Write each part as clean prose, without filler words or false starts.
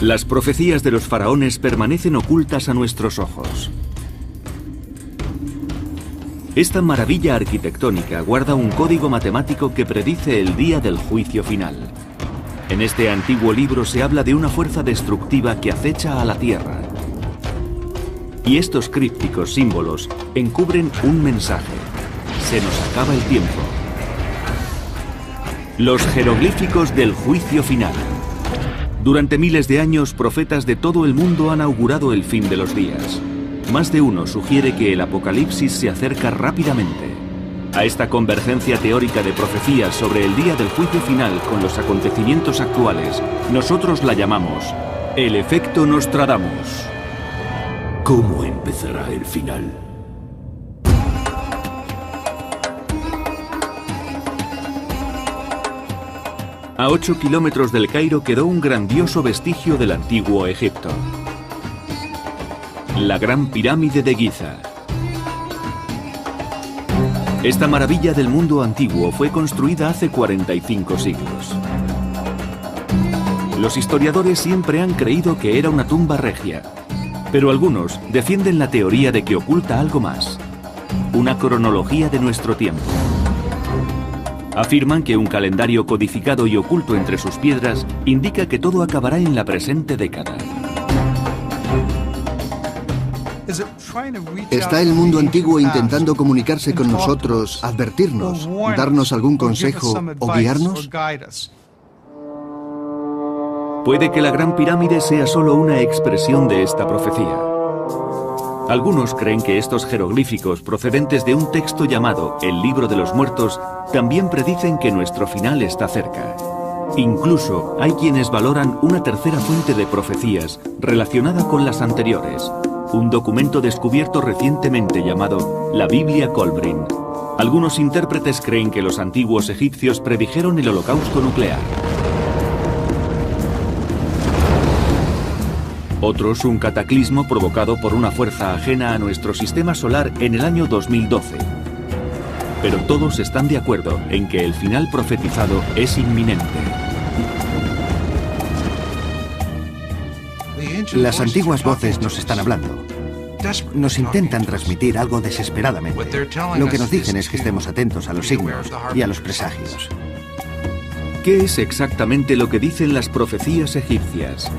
Las profecías de los faraones permanecen ocultas a nuestros ojos. Esta maravilla arquitectónica guarda un código matemático que predice el día del juicio final. En este antiguo libro se habla de una fuerza destructiva que acecha a la Tierra. Y estos crípticos símbolos encubren un mensaje. Se nos acaba el tiempo. Los jeroglíficos del juicio final. Durante miles de años, profetas de todo el mundo han augurado el fin de los días. Más de uno sugiere que el apocalipsis se acerca rápidamente. A esta convergencia teórica de profecías sobre el día del juicio final con los acontecimientos actuales, nosotros la llamamos el efecto Nostradamus. ¿Cómo empezará el final? A 8 kilómetros del Cairo quedó un grandioso vestigio del antiguo Egipto. La Gran Pirámide de Giza. Esta maravilla del mundo antiguo fue construida hace 45 siglos. Los historiadores siempre han creído que era una tumba regia, pero algunos defienden la teoría de que oculta algo más, una cronología de nuestro tiempo. Afirman que un calendario codificado y oculto entre sus piedras indica que todo acabará en la presente década. ¿Está el mundo antiguo intentando comunicarse con nosotros, advertirnos, darnos algún consejo o guiarnos? Puede que la Gran Pirámide sea solo una expresión de esta profecía. Algunos creen que estos jeroglíficos procedentes de un texto llamado el Libro de los Muertos también predicen que nuestro final está cerca. Incluso hay quienes valoran una tercera fuente de profecías relacionada con las anteriores, un documento descubierto recientemente llamado la Biblia Kolbrin. Algunos intérpretes creen que los antiguos egipcios predijeron el holocausto nuclear. Otros un cataclismo provocado por una fuerza ajena a nuestro sistema solar en el año 2012. Pero todos están de acuerdo en que el final profetizado es inminente. Las antiguas voces nos están hablando. Nos intentan transmitir algo desesperadamente. Lo que nos dicen es que estemos atentos a los signos y a los presagios. ¿Qué es exactamente lo que dicen las profecías egipcias?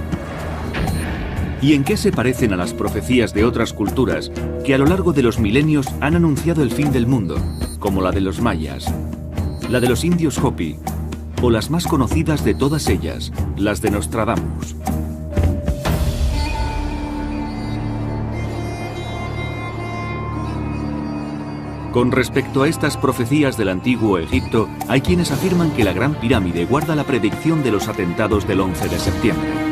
¿Y en qué se parecen a las profecías de otras culturas que a lo largo de los milenios han anunciado el fin del mundo, como la de los mayas, la de los indios Hopi, o las más conocidas de todas ellas, las de Nostradamus? Con respecto a estas profecías del antiguo Egipto, hay quienes afirman que la Gran Pirámide guarda la predicción de los atentados del 11 de septiembre.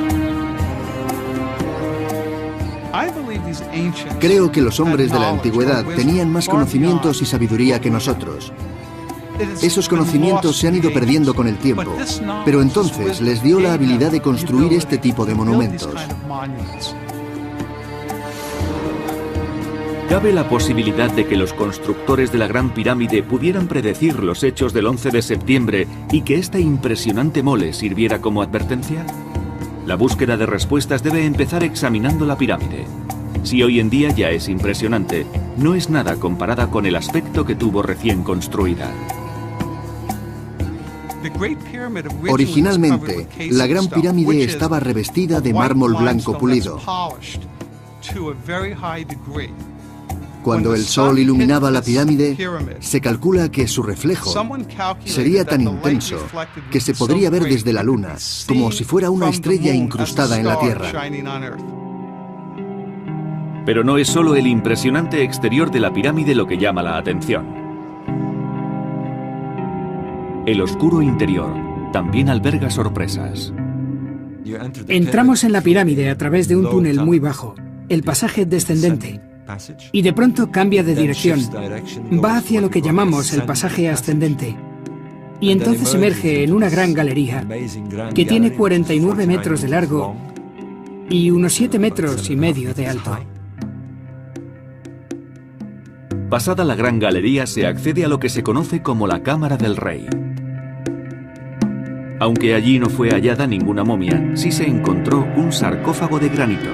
Creo que los hombres de la antigüedad tenían más conocimientos y sabiduría que nosotros. Esos conocimientos se han ido perdiendo con el tiempo, pero entonces les dio la habilidad de construir este tipo de monumentos. ¿Cabe la posibilidad de que los constructores de la Gran Pirámide pudieran predecir los hechos del 11 de septiembre y que esta impresionante mole sirviera como advertencia? La búsqueda de respuestas debe empezar examinando la pirámide. Si hoy en día ya es impresionante, no es nada comparada con el aspecto que tuvo recién construida. Originalmente, la Gran Pirámide estaba revestida de mármol blanco pulido. Cuando el sol iluminaba la pirámide, se calcula que su reflejo sería tan intenso que se podría ver desde la luna, como si fuera una estrella incrustada en la Tierra. Pero no es solo el impresionante exterior de la pirámide lo que llama la atención. El oscuro interior también alberga sorpresas. Entramos en la pirámide a través de un túnel muy bajo, el pasaje descendente, y de pronto cambia de dirección. Va hacia lo que llamamos el pasaje ascendente, y entonces emerge en una gran galería que tiene 49 metros de largo y unos 7,5 metros de alto. Pasada la gran galería se accede a lo que se conoce como la Cámara del Rey. Aunque allí no fue hallada ninguna momia, sí se encontró un sarcófago de granito.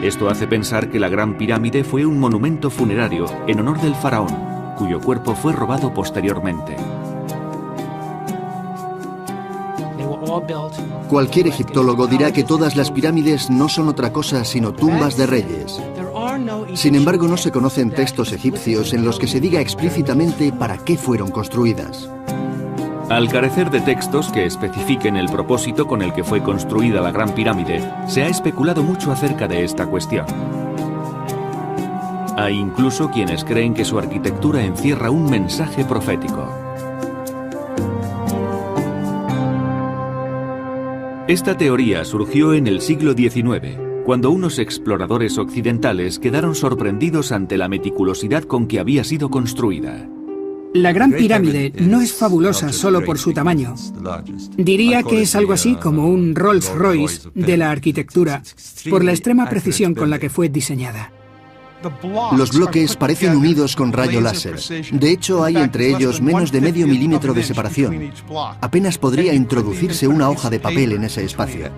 Esto hace pensar que la Gran Pirámide fue un monumento funerario en honor del faraón, cuyo cuerpo fue robado posteriormente. Cualquier egiptólogo dirá que todas las pirámides no son otra cosa sino tumbas de reyes. Sin embargo, no se conocen textos egipcios en los que se diga explícitamente para qué fueron construidas. Al carecer de textos que especifiquen el propósito con el que fue construida la Gran Pirámide, se ha especulado mucho acerca de esta cuestión. Hay incluso quienes creen que su arquitectura encierra un mensaje profético. Esta teoría surgió en el siglo XIX, cuando unos exploradores occidentales quedaron sorprendidos ante la meticulosidad con que había sido construida. La Gran Pirámide no es fabulosa solo por su tamaño. Diría que es algo así como un Rolls-Royce de la arquitectura, por la extrema precisión con la que fue diseñada. Los bloques parecen unidos con rayo láser. De hecho, hay entre ellos menos de medio milímetro de separación. Apenas podría introducirse una hoja de papel en ese espacio.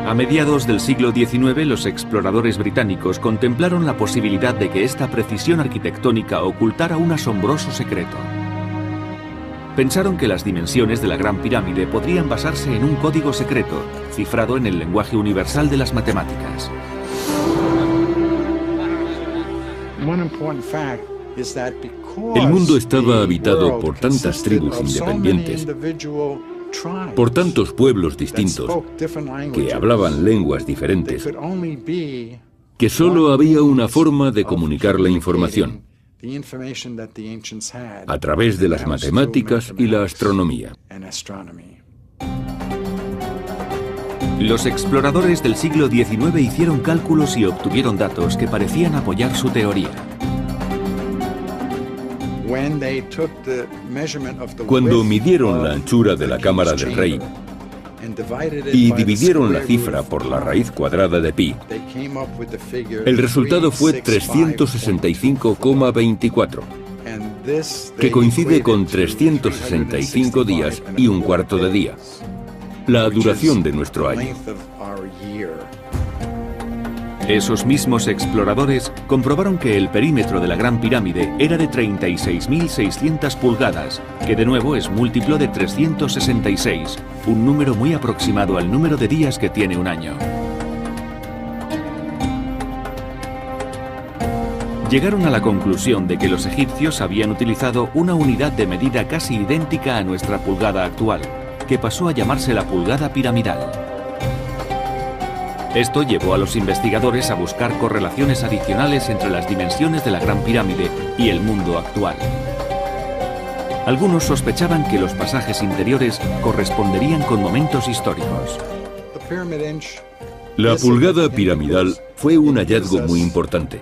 A mediados del siglo XIX, los exploradores británicos contemplaron la posibilidad de que esta precisión arquitectónica ocultara un asombroso secreto. Pensaron que las dimensiones de la Gran Pirámide podrían basarse en un código secreto, cifrado en el lenguaje universal de las matemáticas. El mundo estaba habitado por tantas tribus independientes, por tantos pueblos distintos, que hablaban lenguas diferentes, que solo había una forma de comunicar la información: a través de las matemáticas y la astronomía. Los exploradores del siglo XIX hicieron cálculos y obtuvieron datos que parecían apoyar su teoría. Cuando midieron la anchura de la cámara del rey y dividieron la cifra por la raíz cuadrada de pi, el resultado fue 365,24, que coincide con 365 días y un cuarto de día, la duración de nuestro año. Esos mismos exploradores comprobaron que el perímetro de la Gran Pirámide era de 36.600 pulgadas, que de nuevo es múltiplo de 366, un número muy aproximado al número de días que tiene un año. Llegaron a la conclusión de que los egipcios habían utilizado una unidad de medida casi idéntica a nuestra pulgada actual, que pasó a llamarse la pulgada piramidal. Esto llevó a los investigadores a buscar correlaciones adicionales entre las dimensiones de la Gran Pirámide y el mundo actual. Algunos sospechaban que los pasajes interiores corresponderían con momentos históricos. La pulgada piramidal fue un hallazgo muy importante,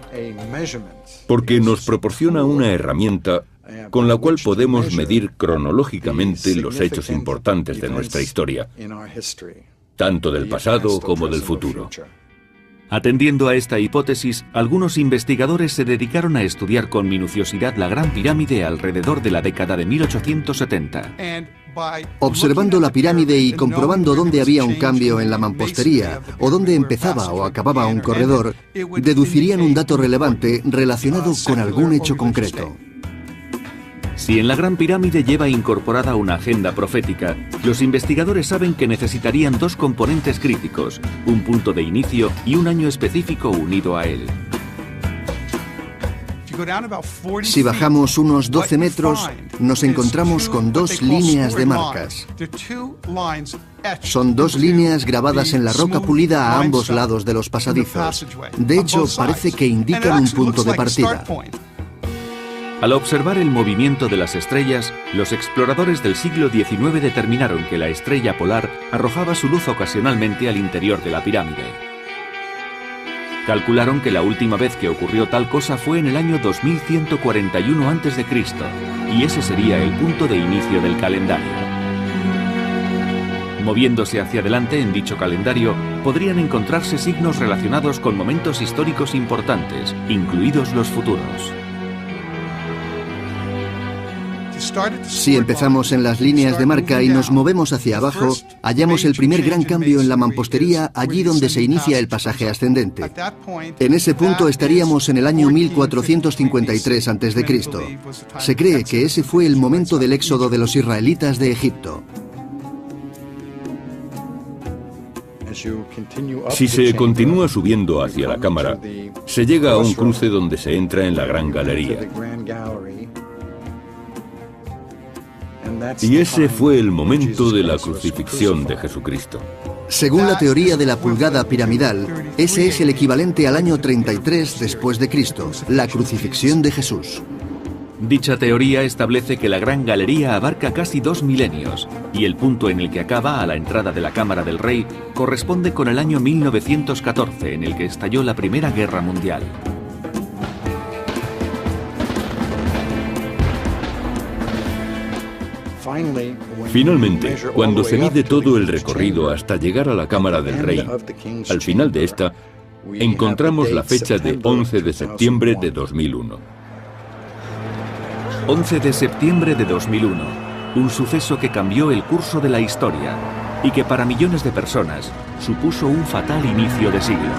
porque nos proporciona una herramienta con la cual podemos medir cronológicamente los hechos importantes de nuestra historia, tanto del pasado como del futuro. Atendiendo a esta hipótesis, algunos investigadores se dedicaron a estudiar con minuciosidad la Gran Pirámide alrededor de la década de 1870. Observando la pirámide y comprobando dónde había un cambio en la mampostería o dónde empezaba o acababa un corredor, deducirían un dato relevante relacionado con algún hecho concreto. Si en la Gran Pirámide lleva incorporada una agenda profética, los investigadores saben que necesitarían dos componentes críticos, un punto de inicio y un año específico unido a él. Si bajamos unos 12 metros, nos encontramos con dos líneas de marcas. Son dos líneas grabadas en la roca pulida a ambos lados de los pasadizos. De hecho, parece que indican un punto de partida. Al observar el movimiento de las estrellas, los exploradores del siglo XIX determinaron que la estrella polar arrojaba su luz ocasionalmente al interior de la pirámide. Calcularon que la última vez que ocurrió tal cosa fue en el año 2141 a.C., y ese sería el punto de inicio del calendario. Moviéndose hacia adelante en dicho calendario, podrían encontrarse signos relacionados con momentos históricos importantes, incluidos los futuros. Si empezamos en las líneas de marca y nos movemos hacia abajo, hallamos el primer gran cambio en la mampostería allí donde se inicia el pasaje ascendente. En ese punto estaríamos en el año 1453 a.C. Se cree que ese fue el momento del éxodo de los israelitas de Egipto. Si se continúa subiendo hacia la cámara, se llega a un cruce donde se entra en la Gran Galería. Y ese fue el momento de la crucifixión de Jesucristo. Según la teoría de la pulgada piramidal, ese es el equivalente al año 33 después de Cristo, la crucifixión de Jesús. Dicha teoría establece que la Gran Galería abarca casi 2 milenios y el punto en el que acaba a la entrada de la Cámara del Rey corresponde con el año 1914, en el que estalló la Primera Guerra Mundial. Finalmente, cuando se mide todo el recorrido hasta llegar a la Cámara del Rey, al final de esta, encontramos la fecha de 11 de septiembre de 2001. 11 de septiembre de 2001, un suceso que cambió el curso de la historia y que para millones de personas supuso un fatal inicio de siglo.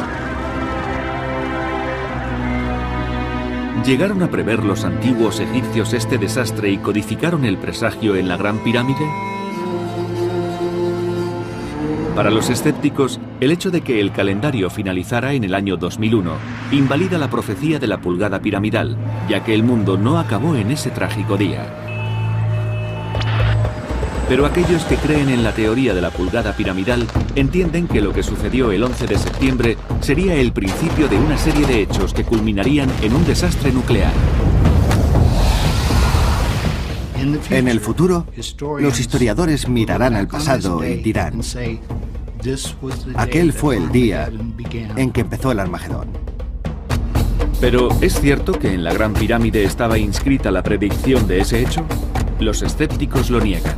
¿Llegaron a prever los antiguos egipcios este desastre y codificaron el presagio en la Gran Pirámide? Para los escépticos, el hecho de que el calendario finalizara en el año 2001 invalida la profecía de la pulgada piramidal, ya que el mundo no acabó en ese trágico día. Pero aquellos que creen en la teoría de la pulgada piramidal entienden que lo que sucedió el 11 de septiembre sería el principio de una serie de hechos que culminarían en un desastre nuclear. En el futuro, los historiadores mirarán al pasado y dirán: aquel fue el día en que empezó el Armagedón. Pero ¿es cierto que en la Gran Pirámide estaba inscrita la predicción de ese hecho? Los escépticos lo niegan.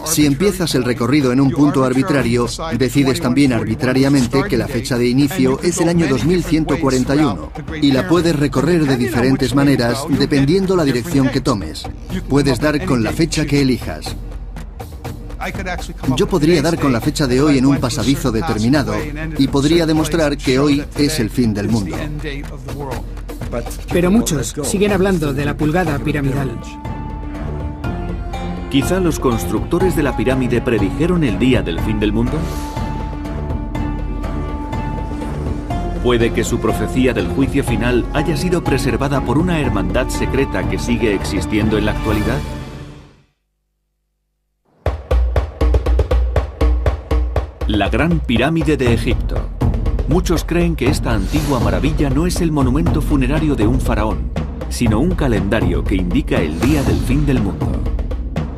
Si empiezas el recorrido en un punto arbitrario, decides también arbitrariamente que la fecha de inicio es el año 2141 y la puedes recorrer de diferentes maneras dependiendo la dirección que tomes. Puedes dar con la fecha que elijas. Yo podría dar con la fecha de hoy en un pasadizo determinado y podría demostrar que hoy es el fin del mundo. Pero muchos siguen hablando de la pulgada piramidal. ¿Quizá los constructores de la pirámide predijeron el día del fin del mundo? ¿Puede que su profecía del juicio final haya sido preservada por una hermandad secreta que sigue existiendo en la actualidad? La Gran Pirámide de Egipto. Muchos creen que esta antigua maravilla no es el monumento funerario de un faraón, sino un calendario que indica el día del fin del mundo.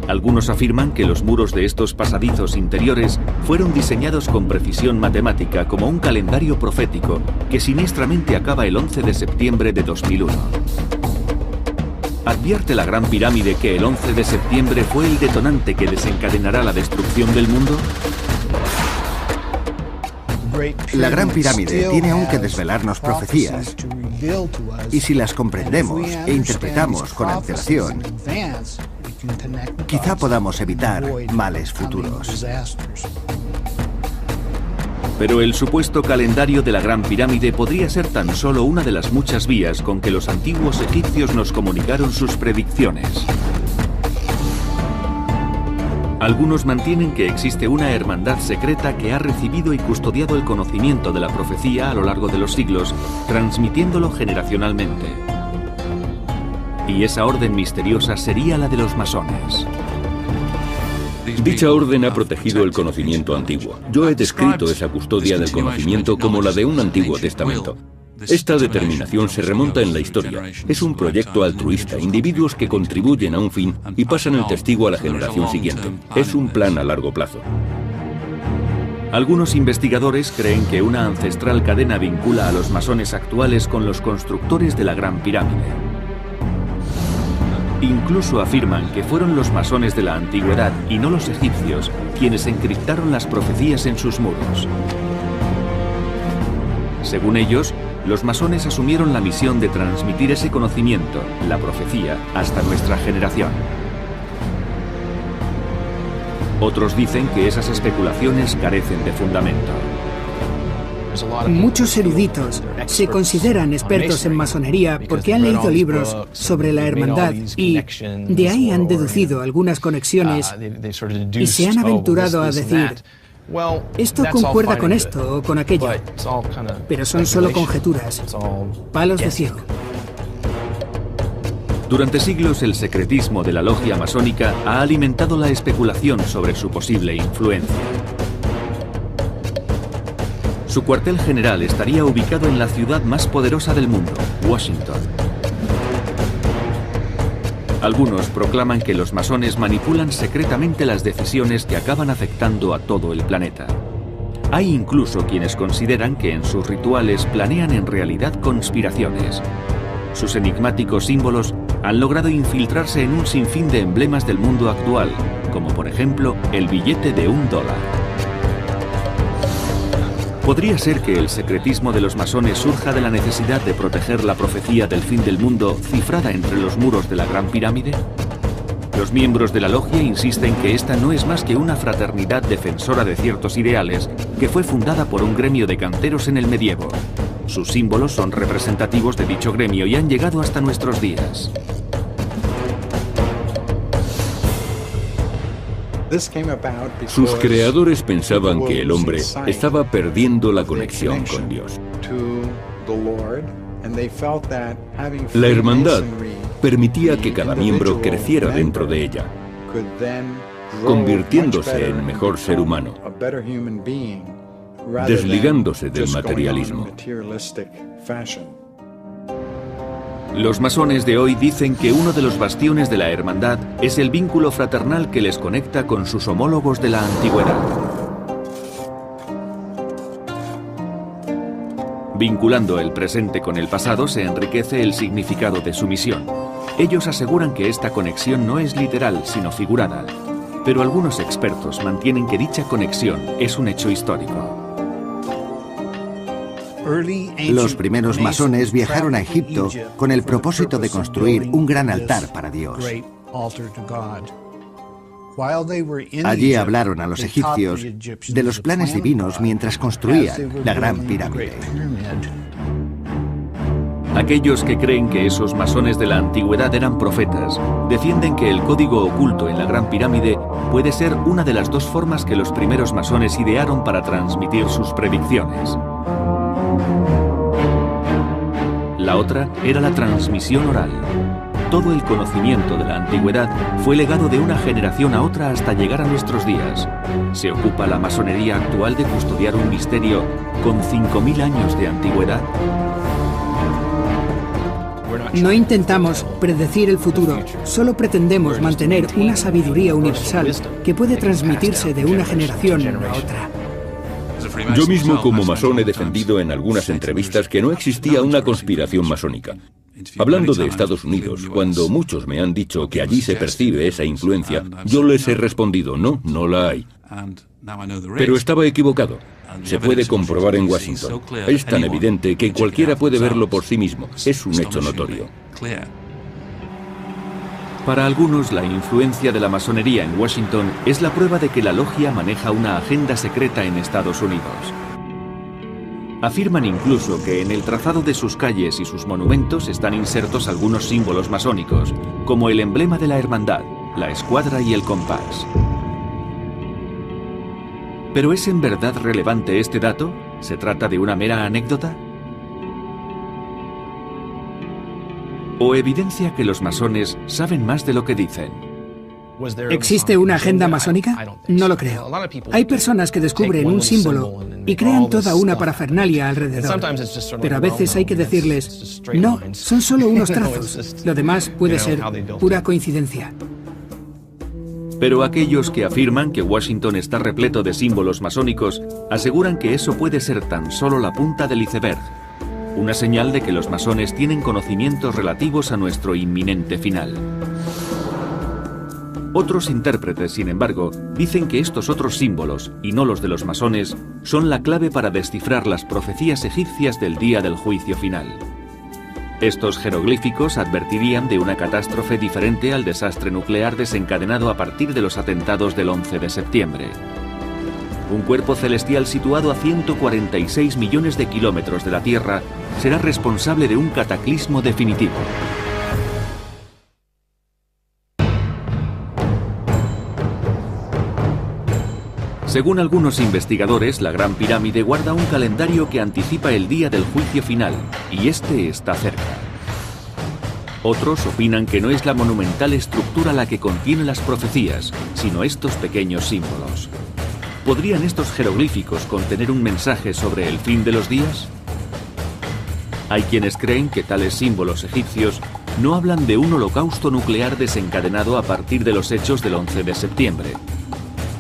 Algunos afirman que los muros de estos pasadizos interiores fueron diseñados con precisión matemática como un calendario profético que siniestramente acaba el 11 de septiembre de 2001. ¿Advierte la Gran Pirámide que el 11 de septiembre fue el detonante que desencadenará la destrucción del mundo? La Gran Pirámide tiene aún que desvelarnos profecías, y si las comprendemos e interpretamos con antelación, quizá podamos evitar males futuros. Pero el supuesto calendario de la Gran Pirámide podría ser tan solo una de las muchas vías con que los antiguos egipcios nos comunicaron sus predicciones. Algunos mantienen que existe una hermandad secreta que ha recibido y custodiado el conocimiento de la profecía a lo largo de los siglos, transmitiéndolo generacionalmente. Y esa orden misteriosa sería la de los masones. Dicha orden ha protegido el conocimiento antiguo. Yo he descrito esa custodia del conocimiento como la de un Antiguo Testamento. Esta determinación se remonta en la historia. Es un proyecto altruista, individuos que contribuyen a un fin y pasan el testigo a la generación siguiente. Es un plan a largo plazo. Algunos investigadores creen que una ancestral cadena vincula a los masones actuales con los constructores de la Gran Pirámide. Incluso afirman que fueron los masones de la antigüedad y no los egipcios quienes encriptaron las profecías en sus muros. Según ellos, los masones asumieron la misión de transmitir ese conocimiento, la profecía, hasta nuestra generación. Otros dicen que esas especulaciones carecen de fundamento. Muchos eruditos se consideran expertos en masonería porque han leído libros sobre la hermandad y de ahí han deducido algunas conexiones y se han aventurado a decir: esto concuerda con esto o con aquello, pero son solo conjeturas, palos de ciego. Durante siglos el secretismo de la logia masónica ha alimentado la especulación sobre su posible influencia. Su cuartel general estaría ubicado en la ciudad más poderosa del mundo, Washington. Algunos proclaman que los masones manipulan secretamente las decisiones que acaban afectando a todo el planeta. Hay incluso quienes consideran que en sus rituales planean en realidad conspiraciones. Sus enigmáticos símbolos han logrado infiltrarse en un sinfín de emblemas del mundo actual, como por ejemplo el billete de $1. ¿Podría ser que el secretismo de los masones surja de la necesidad de proteger la profecía del fin del mundo cifrada entre los muros de la Gran Pirámide? Los miembros de la logia insisten que esta no es más que una fraternidad defensora de ciertos ideales que fue fundada por un gremio de canteros en el medievo. Sus símbolos son representativos de dicho gremio y han llegado hasta nuestros días. Sus creadores pensaban que el hombre estaba perdiendo la conexión con Dios. La hermandad permitía que cada miembro creciera dentro de ella, convirtiéndose en mejor ser humano, desligándose del materialismo. Los masones de hoy dicen que uno de los bastiones de la hermandad es el vínculo fraternal que les conecta con sus homólogos de la antigüedad. Vinculando el presente con el pasado se enriquece el significado de su misión. Ellos aseguran que esta conexión no es literal, sino figurada, pero algunos expertos mantienen que dicha conexión es un hecho histórico. Los primeros masones viajaron a Egipto con el propósito de construir un gran altar para Dios. Allí hablaron a los egipcios de los planes divinos mientras construían la Gran Pirámide. Aquellos que creen que esos masones de la antigüedad eran profetas defienden que el código oculto en la Gran Pirámide puede ser una de las dos formas que los primeros masones idearon para transmitir sus predicciones. La otra era la transmisión oral. Todo el conocimiento de la antigüedad fue legado de una generación a otra hasta llegar a nuestros días. ¿Se ocupa la masonería actual de custodiar un misterio con 5000 años de antigüedad? No intentamos predecir el futuro, solo pretendemos mantener una sabiduría universal que puede transmitirse de una generación a otra. Yo mismo como masón he defendido en algunas entrevistas que no existía una conspiración masónica. Hablando de Estados Unidos, cuando muchos me han dicho que allí se percibe esa influencia, yo les he respondido, no, no la hay. Pero estaba equivocado. Se puede comprobar en Washington. Es tan evidente que cualquiera puede verlo por sí mismo. Es un hecho notorio. Para algunos, la influencia de la masonería en Washington es la prueba de que la logia maneja una agenda secreta en Estados Unidos. Afirman incluso que en el trazado de sus calles y sus monumentos están insertos algunos símbolos masónicos, como el emblema de la hermandad, la escuadra y el compás. ¿Pero es en verdad relevante este dato? ¿Se trata de una mera anécdota? ¿O evidencia que los masones saben más de lo que dicen? ¿Existe una agenda masónica? No lo creo. Hay personas que descubren un símbolo y crean toda una parafernalia alrededor. Pero a veces hay que decirles, no, son solo unos trazos. Lo demás puede ser pura coincidencia. Pero aquellos que afirman que Washington está repleto de símbolos masónicos aseguran que eso puede ser tan solo la punta del iceberg, una señal de que los masones tienen conocimientos relativos a nuestro inminente final. Otros intérpretes, sin embargo, dicen que estos otros símbolos, y no los de los masones, son la clave para descifrar las profecías egipcias del día del juicio final. Estos jeroglíficos advertirían de una catástrofe diferente al desastre nuclear desencadenado a partir de los atentados del 11 de septiembre. Un cuerpo celestial situado a 146 millones de kilómetros de la Tierra será responsable de un cataclismo definitivo. Según algunos investigadores, la Gran Pirámide guarda un calendario que anticipa el día del juicio final, y este está cerca. Otros opinan que no es la monumental estructura la que contiene las profecías, sino estos pequeños símbolos. ¿Podrían estos jeroglíficos contener un mensaje sobre el fin de los días? Hay quienes creen que tales símbolos egipcios no hablan de un holocausto nuclear desencadenado a partir de los hechos del 11 de septiembre,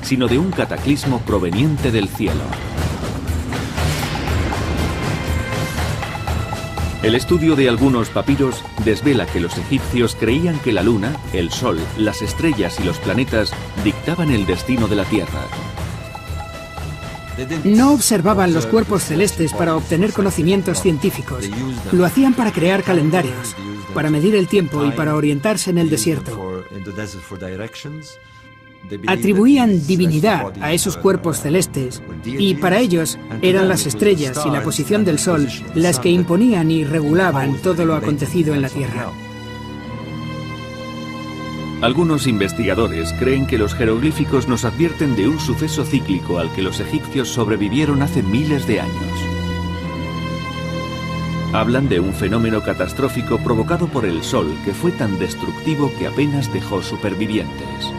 sino de un cataclismo proveniente del cielo. El estudio de algunos papiros desvela que los egipcios creían que la luna, el sol, las estrellas y los planetas dictaban el destino de la Tierra. No observaban los cuerpos celestes para obtener conocimientos científicos. Lo hacían para crear calendarios, para medir el tiempo y para orientarse en el desierto. Atribuían divinidad a esos cuerpos celestes y para ellos eran las estrellas y la posición del sol las que imponían y regulaban todo lo acontecido en la Tierra. Algunos investigadores creen que los jeroglíficos nos advierten de un suceso cíclico al que los egipcios sobrevivieron hace miles de años. Hablan de un fenómeno catastrófico provocado por el sol que fue tan destructivo que apenas dejó supervivientes.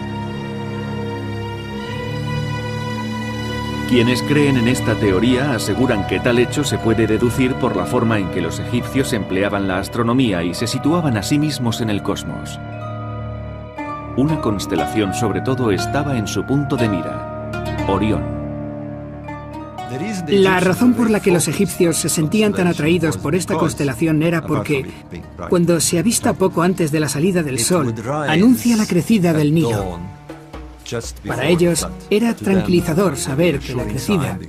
Quienes creen en esta teoría aseguran que tal hecho se puede deducir por la forma en que los egipcios empleaban la astronomía y se situaban a sí mismos en el cosmos. Una constelación sobre todo estaba en su punto de mira: Orión. La razón por la que los egipcios se sentían tan atraídos por esta constelación era porque, cuando se avista poco antes de la salida del sol, anuncia la crecida del Nilo. Para ellos era tranquilizador saber que la crecida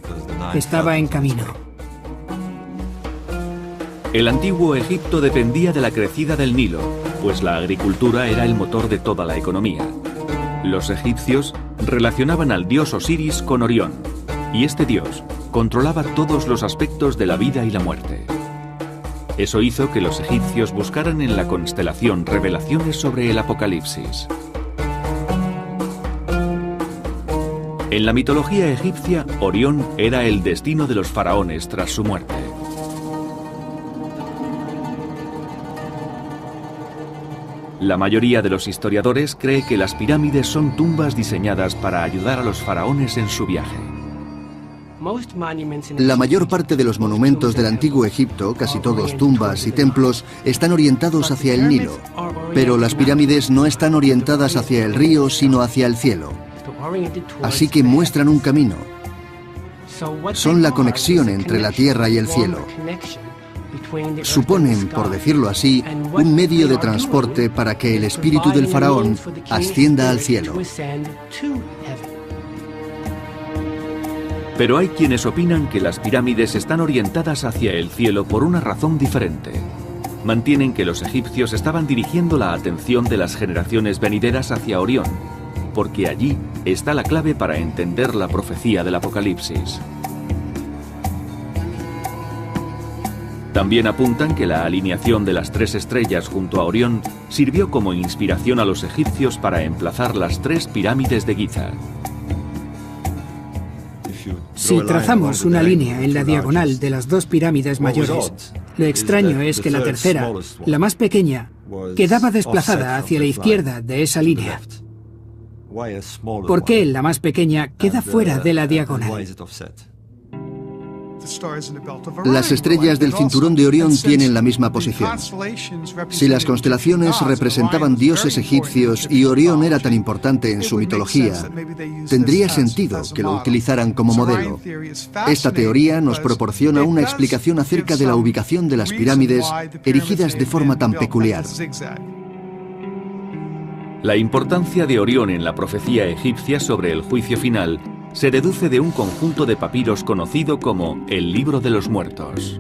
estaba en camino. El antiguo Egipto dependía de la crecida del Nilo, pues la agricultura era el motor de toda la economía. Los egipcios relacionaban al dios Osiris con Orión, y este dios controlaba todos los aspectos de la vida y la muerte. Eso hizo que los egipcios buscaran en la constelación revelaciones sobre el Apocalipsis. En la mitología egipcia, Orión era el destino de los faraones tras su muerte. La mayoría de los historiadores cree que las pirámides son tumbas diseñadas para ayudar a los faraones en su viaje. La mayor parte de los monumentos del antiguo Egipto, casi todos tumbas y templos, están orientados hacia el Nilo. Pero las pirámides no están orientadas hacia el río, sino hacia el cielo. Así que muestran un camino. Son la conexión entre la tierra y el cielo. Suponen, por decirlo así, un medio de transporte para que el espíritu del faraón ascienda al cielo. Pero hay quienes opinan que las pirámides están orientadas hacia el cielo por una razón diferente. Mantienen que los egipcios estaban dirigiendo la atención de las generaciones venideras hacia Orión, porque allí está la clave para entender la profecía del Apocalipsis. También apuntan que la alineación de las 3 estrellas junto a Orión sirvió como inspiración a los egipcios para emplazar las 3 pirámides de Giza. Si trazamos una línea en la diagonal de las 2 pirámides mayores, lo extraño es que la tercera, la más pequeña, quedaba desplazada hacia la izquierda de esa línea. ¿Por qué la más pequeña queda fuera de la diagonal? Las estrellas del cinturón de Orión tienen la misma posición. Si las constelaciones representaban dioses egipcios y Orión era tan importante en su mitología, tendría sentido que lo utilizaran como modelo. Esta teoría nos proporciona una explicación acerca de la ubicación de las pirámides erigidas de forma tan peculiar. La importancia de Orión en la profecía egipcia sobre el juicio final se deduce de un conjunto de papiros conocido como el Libro de los Muertos.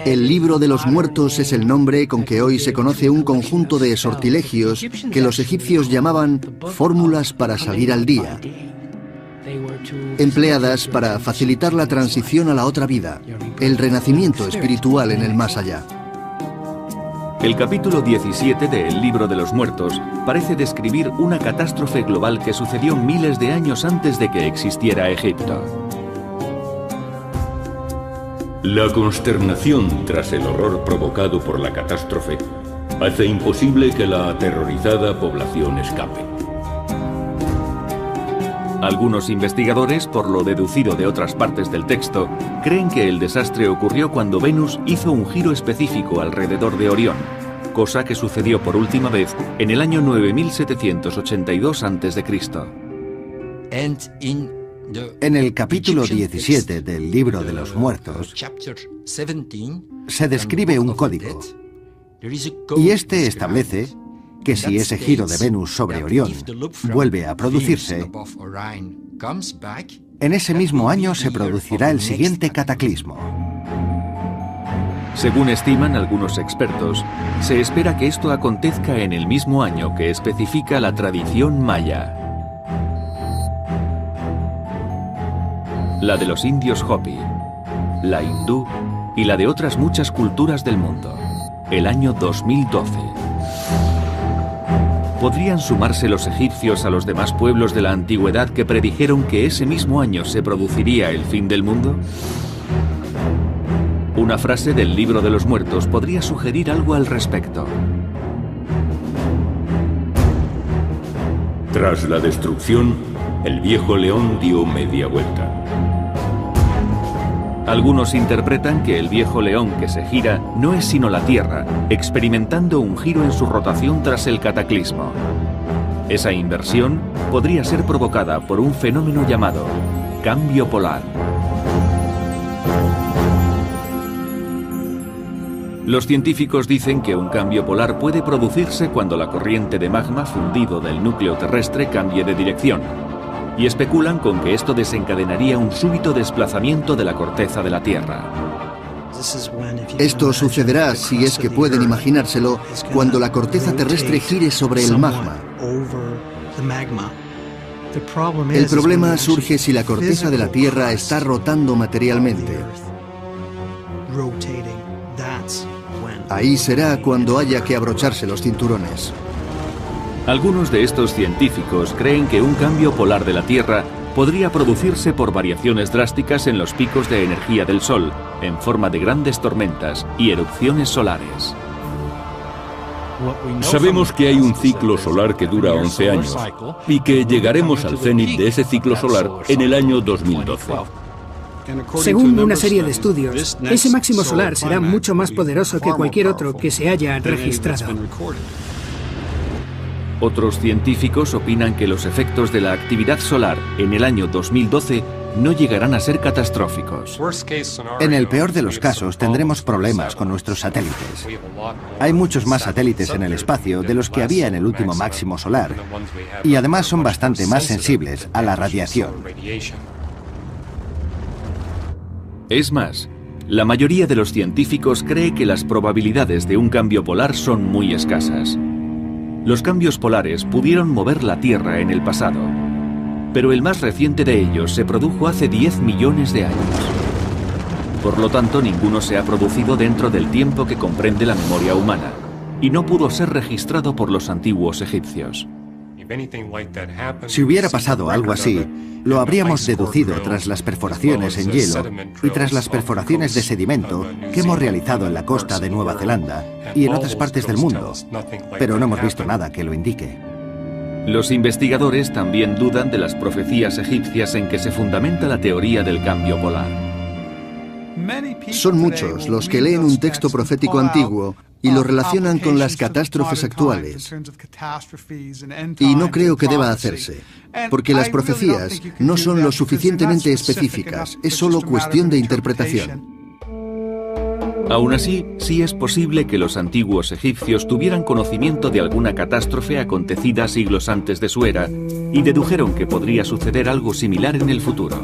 El Libro de los Muertos es el nombre con que hoy se conoce un conjunto de sortilegios que los egipcios llamaban fórmulas para salir al día, empleadas para facilitar la transición a la otra vida, el renacimiento espiritual en el más allá. El capítulo 17 de El Libro de los Muertos parece describir una catástrofe global que sucedió miles de años antes de que existiera Egipto. La consternación tras el horror provocado por la catástrofe hace imposible que la aterrorizada población escape. Algunos investigadores, por lo deducido de otras partes del texto, creen que el desastre ocurrió cuando Venus hizo un giro específico alrededor de Orión, cosa que sucedió por última vez en el año 9782 a.C. En el capítulo 17 del Libro de los Muertos se describe un código, y este establece que si ese giro de Venus sobre Orión vuelve a producirse, en ese mismo año se producirá el siguiente cataclismo. Según estiman algunos expertos, se espera que esto acontezca en el mismo año que especifica la tradición maya. La de los indios Hopi, la hindú y la de otras muchas culturas del mundo. El año 2012. ¿Podrían sumarse los egipcios a los demás pueblos de la antigüedad que predijeron que ese mismo año se produciría el fin del mundo? Una frase del Libro de los Muertos podría sugerir algo al respecto. Tras la destrucción, el viejo león dio media vuelta. Algunos interpretan que el viejo león que se gira no es sino la Tierra, experimentando un giro en su rotación tras el cataclismo. Esa inversión podría ser provocada por un fenómeno llamado cambio polar. Los científicos dicen que un cambio polar puede producirse cuando la corriente de magma fundido del núcleo terrestre cambie de dirección, y especulan con que esto desencadenaría un súbito desplazamiento de la corteza de la Tierra. Esto sucederá, si es que pueden imaginárselo, cuando la corteza terrestre gire sobre el magma. El problema surge si la corteza de la Tierra está rotando materialmente. Ahí será cuando haya que abrocharse los cinturones. Algunos de estos científicos creen que un cambio polar de la Tierra podría producirse por variaciones drásticas en los picos de energía del Sol, en forma de grandes tormentas y erupciones solares. Sabemos que hay un ciclo solar que dura 11 años y que llegaremos al cenit de ese ciclo solar en el año 2012. Según una serie de estudios, ese máximo solar será mucho más poderoso que cualquier otro que se haya registrado. Otros científicos opinan que los efectos de la actividad solar en el año 2012 no llegarán a ser catastróficos. En el peor de los casos tendremos problemas con nuestros satélites. Hay muchos más satélites en el espacio de los que había en el último máximo solar, y además son bastante más sensibles a la radiación. Es más, la mayoría de los científicos cree que las probabilidades de un cambio polar son muy escasas. Los cambios polares pudieron mover la Tierra en el pasado, pero el más reciente de ellos se produjo hace 10 millones de años. Por lo tanto, ninguno se ha producido dentro del tiempo que comprende la memoria humana, y no pudo ser registrado por los antiguos egipcios. Si hubiera pasado algo así, lo habríamos deducido tras las perforaciones en hielo y tras las perforaciones de sedimento que hemos realizado en la costa de Nueva Zelanda y en otras partes del mundo, pero no hemos visto nada que lo indique. Los investigadores también dudan de las profecías egipcias en que se fundamenta la teoría del cambio polar. Son muchos los que leen un texto profético antiguo y lo relacionan con las catástrofes actuales. Y no creo que deba hacerse, porque las profecías no son lo suficientemente específicas, es solo cuestión de interpretación. Aún así, sí es posible que los antiguos egipcios tuvieran conocimiento de alguna catástrofe acontecida siglos antes de su era y dedujeron que podría suceder algo similar en el futuro.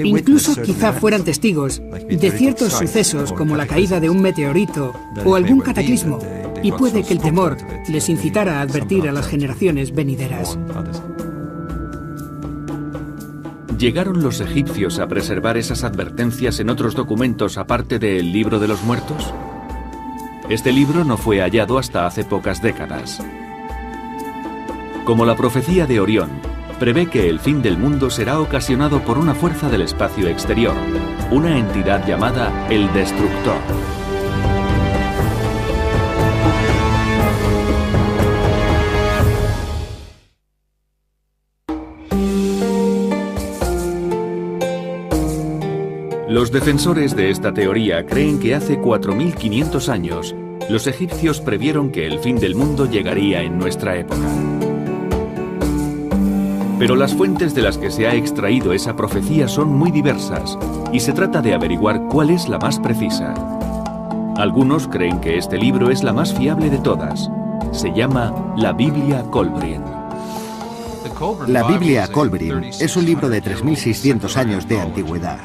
Incluso quizá fueran testigos de ciertos sucesos como la caída de un meteorito o algún cataclismo, y puede que el temor les incitara a advertir a las generaciones venideras. ¿Llegaron los egipcios a preservar esas advertencias en otros documentos aparte del Libro de los Muertos? Este libro no fue hallado hasta hace pocas décadas. Como la profecía de Orión, prevé que el fin del mundo será ocasionado por una fuerza del espacio exterior, una entidad llamada el Destructor. Los defensores de esta teoría creen que hace 4500 años, los egipcios previeron que el fin del mundo llegaría en nuestra época. Pero las fuentes de las que se ha extraído esa profecía son muy diversas y se trata de averiguar cuál es la más precisa. Algunos creen que este libro es la más fiable de todas. Se llama la Biblia Kolbrin. La Biblia Kolbrin es un libro de 3600 años de antigüedad.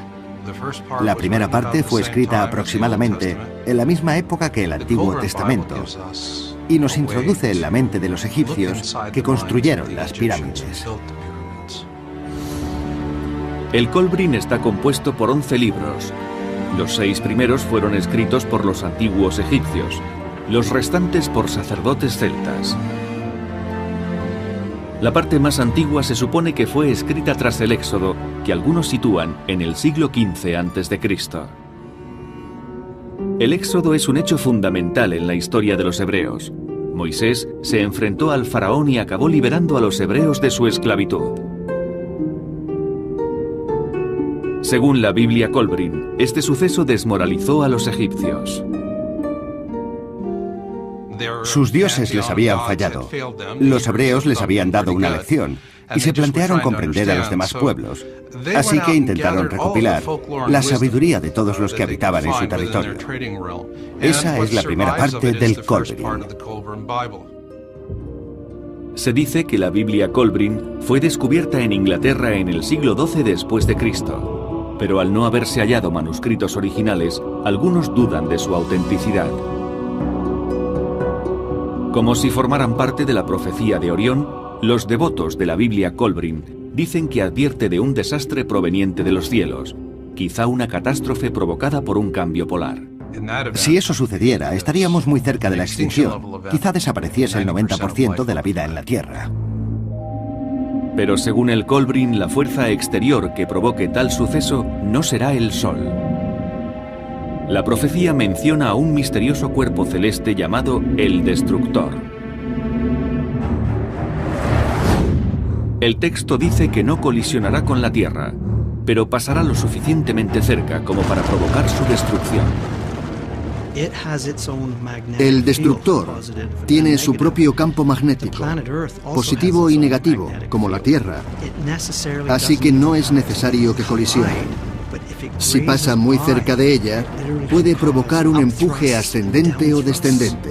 La primera parte fue escrita aproximadamente en la misma época que el Antiguo Testamento y nos introduce en la mente de los egipcios que construyeron las pirámides. El Kolbrin está compuesto por 11 libros. Los 6 primeros fueron escritos por los antiguos egipcios, los restantes por sacerdotes celtas. La parte más antigua se supone que fue escrita tras el Éxodo, que algunos sitúan en el siglo XV a.C. El Éxodo es un hecho fundamental en la historia de los hebreos. Moisés se enfrentó al faraón y acabó liberando a los hebreos de su esclavitud. Según la Biblia Kolbrin, este suceso desmoralizó a los egipcios. Sus dioses les habían fallado. Los hebreos les habían dado una lección y se plantearon comprender a los demás pueblos. Así que intentaron recopilar la sabiduría de todos los que habitaban en su territorio. Esa es la primera parte del Kolbrin. Se dice que la Biblia Kolbrin fue descubierta en Inglaterra en el siglo XII después de Cristo, pero al no haberse hallado manuscritos originales, algunos dudan de su autenticidad. Como si formaran parte de la profecía de Orión, los devotos de la Biblia Kolbrin dicen que advierte de un desastre proveniente de los cielos, quizá una catástrofe provocada por un cambio polar. Si eso sucediera, estaríamos muy cerca de la extinción. Quizá desapareciese el 90% de la vida en la Tierra. Pero según el Kolbrin, la fuerza exterior que provoque tal suceso no será el Sol. La profecía menciona a un misterioso cuerpo celeste llamado el Destructor. El texto dice que no colisionará con la Tierra, pero pasará lo suficientemente cerca como para provocar su destrucción. El Destructor tiene su propio campo magnético, positivo y negativo, como la Tierra, así que no es necesario que colisione. Si pasa muy cerca de ella, puede provocar un empuje ascendente o descendente.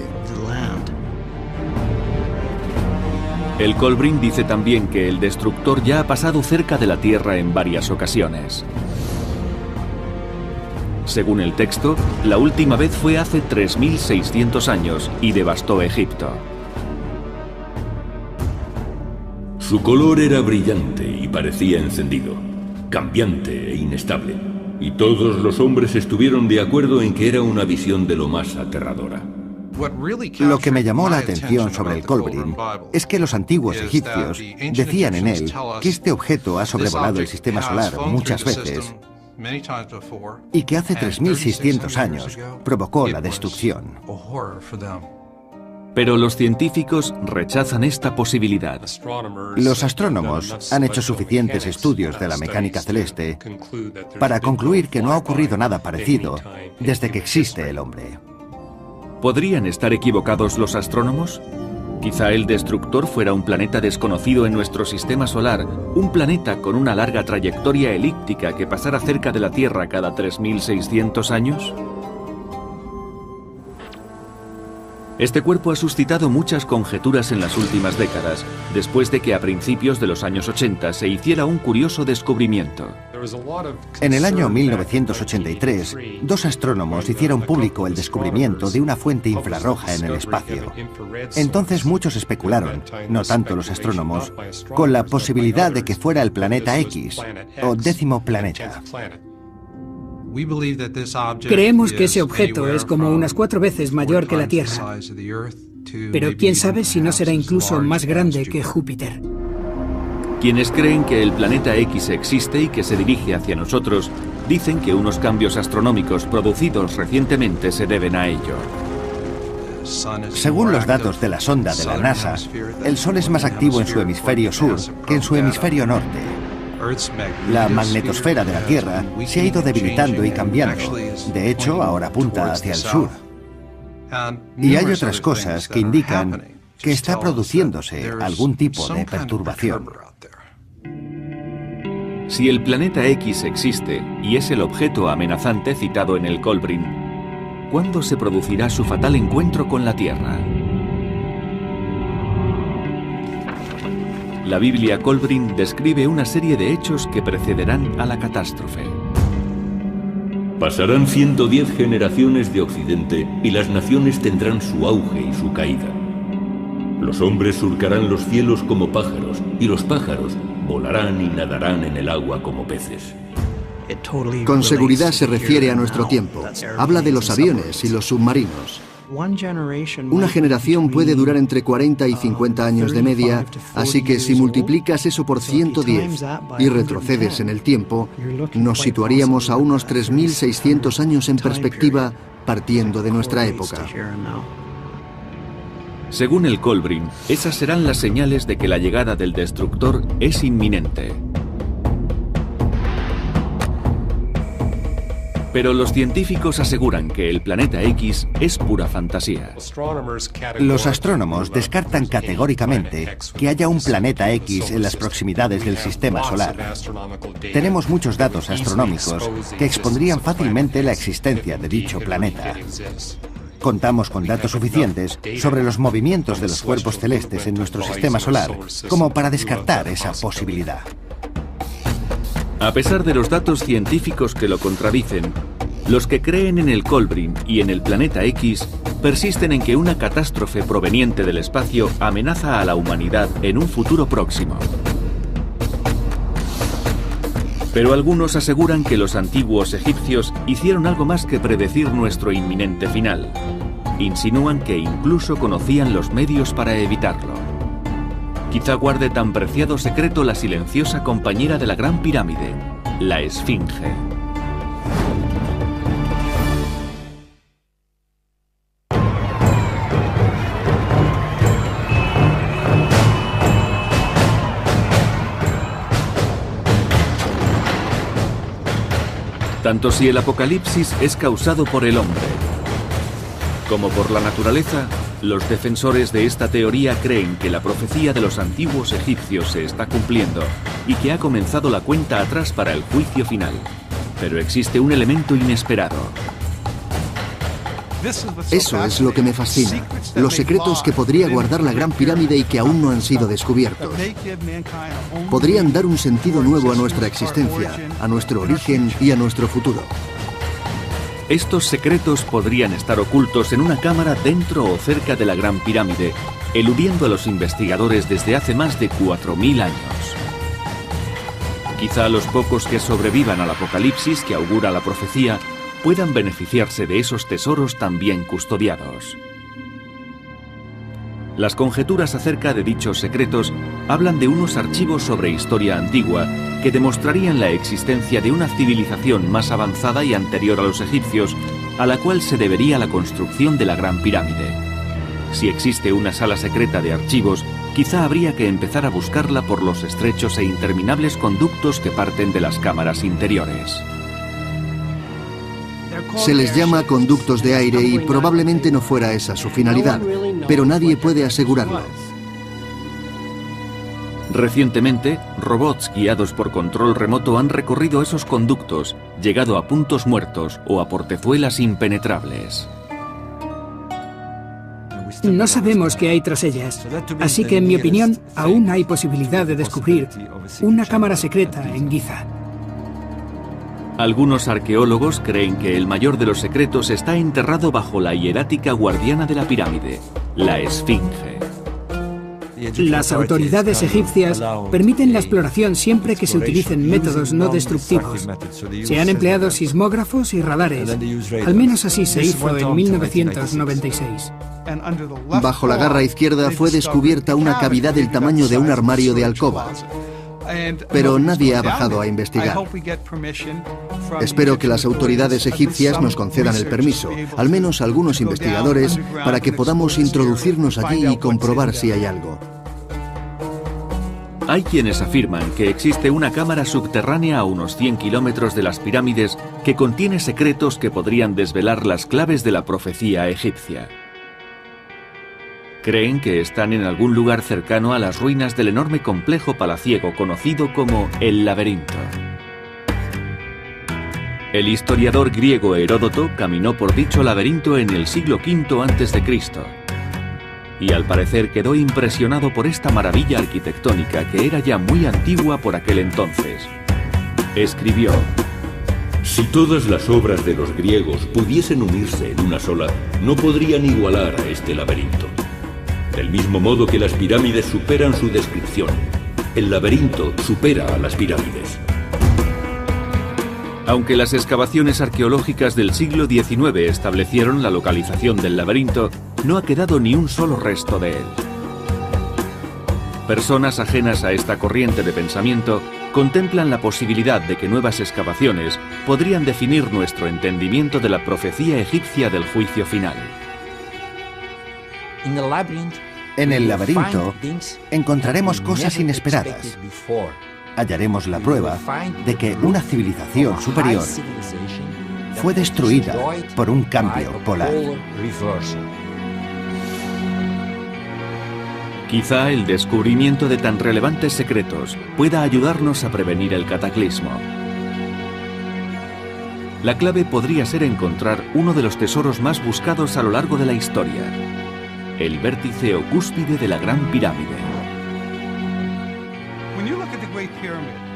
El Kolbrin dice también que el Destructor ya ha pasado cerca de la Tierra en varias ocasiones. Según el texto, la última vez fue hace 3600 años y devastó Egipto. Su color era brillante y parecía encendido, cambiante e inestable, y todos los hombres estuvieron de acuerdo en que era una visión de lo más aterradora. Lo que me llamó la atención sobre el Kolbrin es que los antiguos egipcios decían en él que este objeto ha sobrevolado el sistema solar muchas veces y que hace 3600 años provocó la destrucción. Pero los científicos rechazan esta posibilidad. Los astrónomos han hecho suficientes estudios de la mecánica celeste para concluir que no ha ocurrido nada parecido desde que existe el hombre. ¿Podrían estar equivocados los astrónomos? Quizá el Destructor fuera un planeta desconocido en nuestro sistema solar, un planeta con una larga trayectoria elíptica que pasara cerca de la Tierra cada 3.600 años. Este cuerpo ha suscitado muchas conjeturas en las últimas décadas, después de que a principios de los años 80 se hiciera un curioso descubrimiento. En el año 1983, dos astrónomos hicieron público el descubrimiento de una fuente infrarroja en el espacio. Entonces muchos especularon, no tanto los astrónomos, con la posibilidad de que fuera el planeta X, o 10º planeta. Creemos que ese objeto es como unas 4 veces mayor que la Tierra. Pero quién sabe si no será incluso más grande que Júpiter. Quienes creen que el planeta X existe y que se dirige hacia nosotros, dicen que unos cambios astronómicos producidos recientemente se deben a ello. Según los datos de la sonda de la NASA, el Sol es más activo en su hemisferio sur que en su hemisferio norte. La magnetosfera de la Tierra se ha ido debilitando y cambiando. De hecho, ahora apunta hacia el sur. Y hay otras cosas que indican que está produciéndose algún tipo de perturbación. Si el planeta X existe y es el objeto amenazante citado en el Kolbrin, ¿cuándo se producirá su fatal encuentro con la Tierra? La Biblia Kolbrin describe una serie de hechos que precederán a la catástrofe. Pasarán 110 generaciones de Occidente y las naciones tendrán su auge y su caída. Los hombres surcarán los cielos como pájaros y los pájaros volarán y nadarán en el agua como peces. Con seguridad se refiere a nuestro tiempo. Habla de los aviones y los submarinos. Una generación puede durar entre 40 y 50 años de media, así que si multiplicas eso por 110 y retrocedes en el tiempo, nos situaríamos a unos 3.600 años en perspectiva, partiendo de nuestra época. Según el Kolbrin, esas serán las señales de que la llegada del Destructor es inminente. Pero los científicos aseguran que el planeta X es pura fantasía. Los astrónomos descartan categóricamente que haya un planeta X en las proximidades del sistema solar. Tenemos muchos datos astronómicos que expondrían fácilmente la existencia de dicho planeta. Contamos con datos suficientes sobre los movimientos de los cuerpos celestes en nuestro sistema solar como para descartar esa posibilidad. A pesar de los datos científicos que lo contradicen, los que creen en el Kolbrin y en el planeta X persisten en que una catástrofe proveniente del espacio amenaza a la humanidad en un futuro próximo. Pero algunos aseguran que los antiguos egipcios hicieron algo más que predecir nuestro inminente final. Insinúan que incluso conocían los medios para evitarlo. Quizá guarde tan preciado secreto la silenciosa compañera de la Gran Pirámide, la Esfinge. Tanto si el apocalipsis es causado por el hombre como por la naturaleza, los defensores de esta teoría creen que la profecía de los antiguos egipcios se está cumpliendo y que ha comenzado la cuenta atrás para el juicio final. Pero existe un elemento inesperado. Eso es lo que me fascina. Los secretos que podría guardar la Gran Pirámide y que aún no han sido descubiertos. Podrían dar un sentido nuevo a nuestra existencia, a nuestro origen y a nuestro futuro. Estos secretos podrían estar ocultos en una cámara dentro o cerca de la Gran Pirámide, eludiendo a los investigadores desde hace más de 4.000 años. Quizá los pocos que sobrevivan al apocalipsis que augura la profecía puedan beneficiarse de esos tesoros tan bien custodiados. Las conjeturas acerca de dichos secretos hablan de unos archivos sobre historia antigua que demostrarían la existencia de una civilización más avanzada y anterior a los egipcios, a la cual se debería la construcción de la Gran Pirámide. Si existe una sala secreta de archivos, quizá habría que empezar a buscarla por los estrechos e interminables conductos que parten de las cámaras interiores. Se les llama conductos de aire y probablemente no fuera esa su finalidad, pero nadie puede asegurarlo. Recientemente, robots guiados por control remoto han recorrido esos conductos, llegado a puntos muertos o a portezuelas impenetrables. No sabemos qué hay tras ellas, así que en mi opinión aún hay posibilidad de descubrir una cámara secreta en Giza. Algunos arqueólogos creen que el mayor de los secretos está enterrado bajo la hierática guardiana de la pirámide, la Esfinge. Las autoridades egipcias permiten la exploración siempre que se utilicen métodos no destructivos. Se han empleado sismógrafos y radares. Al menos así se hizo en 1996. Bajo la garra izquierda fue descubierta una cavidad del tamaño de un armario de alcoba. Pero nadie ha bajado a investigar. Espero que las autoridades egipcias nos concedan el permiso, al menos algunos investigadores, para que podamos introducirnos allí y comprobar si hay algo. Hay quienes afirman que existe una cámara subterránea a unos 100 kilómetros de las pirámides que contiene secretos que podrían desvelar las claves de la profecía egipcia. Creen que están en algún lugar cercano a las ruinas del enorme complejo palaciego conocido como el Laberinto. El historiador griego Heródoto caminó por dicho laberinto en el siglo V a.C. y al parecer quedó impresionado por esta maravilla arquitectónica que era ya muy antigua por aquel entonces. Escribió: si todas las obras de los griegos pudiesen unirse en una sola, no podrían igualar a este laberinto. Del mismo modo que las pirámides superan su descripción, el laberinto supera a las pirámides. Aunque las excavaciones arqueológicas del siglo XIX establecieron la localización del laberinto, no ha quedado ni un solo resto de él. Personas ajenas a esta corriente de pensamiento contemplan la posibilidad de que nuevas excavaciones podrían definir nuestro entendimiento de la profecía egipcia del juicio final. En el laberinto encontraremos cosas inesperadas. Hallaremos la prueba de que una civilización superior fue destruida por un cambio polar. Quizá el descubrimiento de tan relevantes secretos pueda ayudarnos a prevenir el cataclismo. La clave podría ser encontrar uno de los tesoros más buscados a lo largo de la historia: el vértice o cúspide de la Gran Pirámide.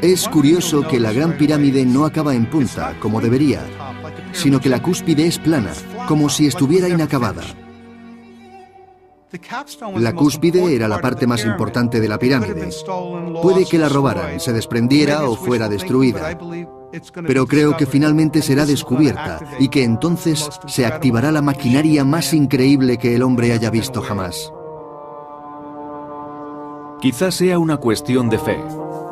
Es curioso que la Gran Pirámide no acaba en punta, como debería, sino que la cúspide es plana, como si estuviera inacabada. La cúspide era la parte más importante de la pirámide. Puede que la robaran, se desprendiera o fuera destruida. Pero creo que finalmente será descubierta y que entonces se activará la maquinaria más increíble que el hombre haya visto jamás. Quizás sea una cuestión de fe,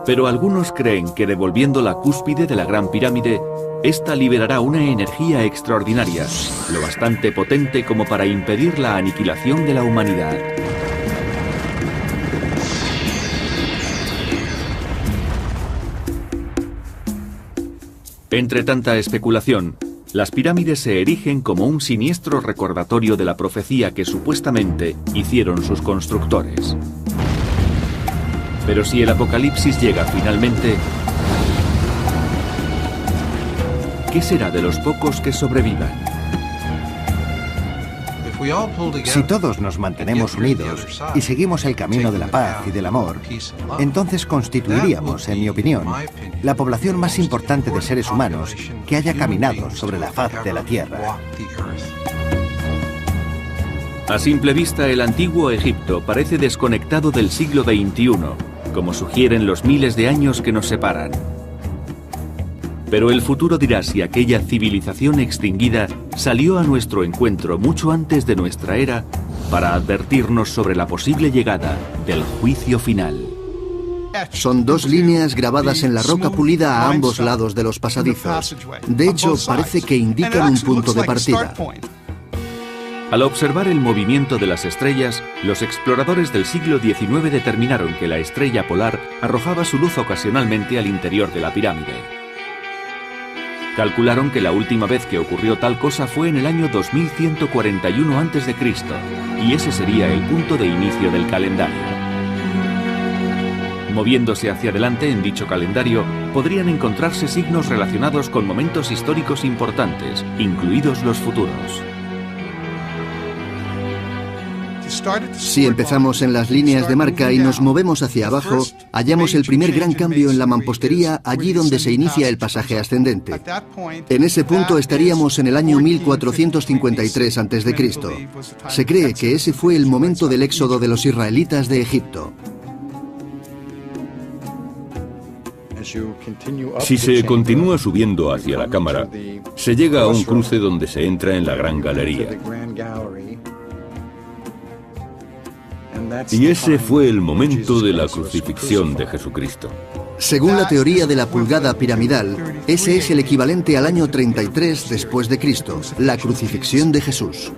pero algunos creen que devolviendo la cúspide de la Gran Pirámide, esta liberará una energía extraordinaria, lo bastante potente como para impedir la aniquilación de la humanidad. Entre tanta especulación, las pirámides se erigen como un siniestro recordatorio de la profecía que supuestamente hicieron sus constructores. Pero si el apocalipsis llega finalmente, ¿qué será de los pocos que sobrevivan? Si todos nos mantenemos unidos y seguimos el camino de la paz y del amor, entonces constituiríamos, en mi opinión, la población más importante de seres humanos que haya caminado sobre la faz de la Tierra. A simple vista, el antiguo Egipto parece desconectado del siglo XXI, como sugieren los miles de años que nos separan. Pero el futuro dirá si aquella civilización extinguida salió a nuestro encuentro mucho antes de nuestra era para advertirnos sobre la posible llegada del juicio final. Son dos líneas grabadas en la roca pulida a ambos lados de los pasadizos. De hecho, parece que indican un punto de partida. Al observar el movimiento de las estrellas, los exploradores del siglo XIX determinaron que la estrella polar arrojaba su luz ocasionalmente al interior de la pirámide. Calcularon que la última vez que ocurrió tal cosa fue en el año 2141 a.C., y ese sería el punto de inicio del calendario. Moviéndose hacia adelante en dicho calendario, podrían encontrarse signos relacionados con momentos históricos importantes, incluidos los futuros. Si empezamos en las líneas de marca y nos movemos hacia abajo, hallamos el primer gran cambio en la mampostería allí donde se inicia el pasaje ascendente. En ese punto estaríamos en el año 1453 a.C. Se cree que ese fue el momento del éxodo de los israelitas de Egipto. Si se continúa subiendo hacia la cámara, se llega a un cruce donde se entra en la Gran Galería. Y ese fue el momento de la crucifixión de Jesucristo. Según la teoría de la pulgada piramidal, ese es el equivalente al año 33 después de Cristo, la crucifixión de Jesús.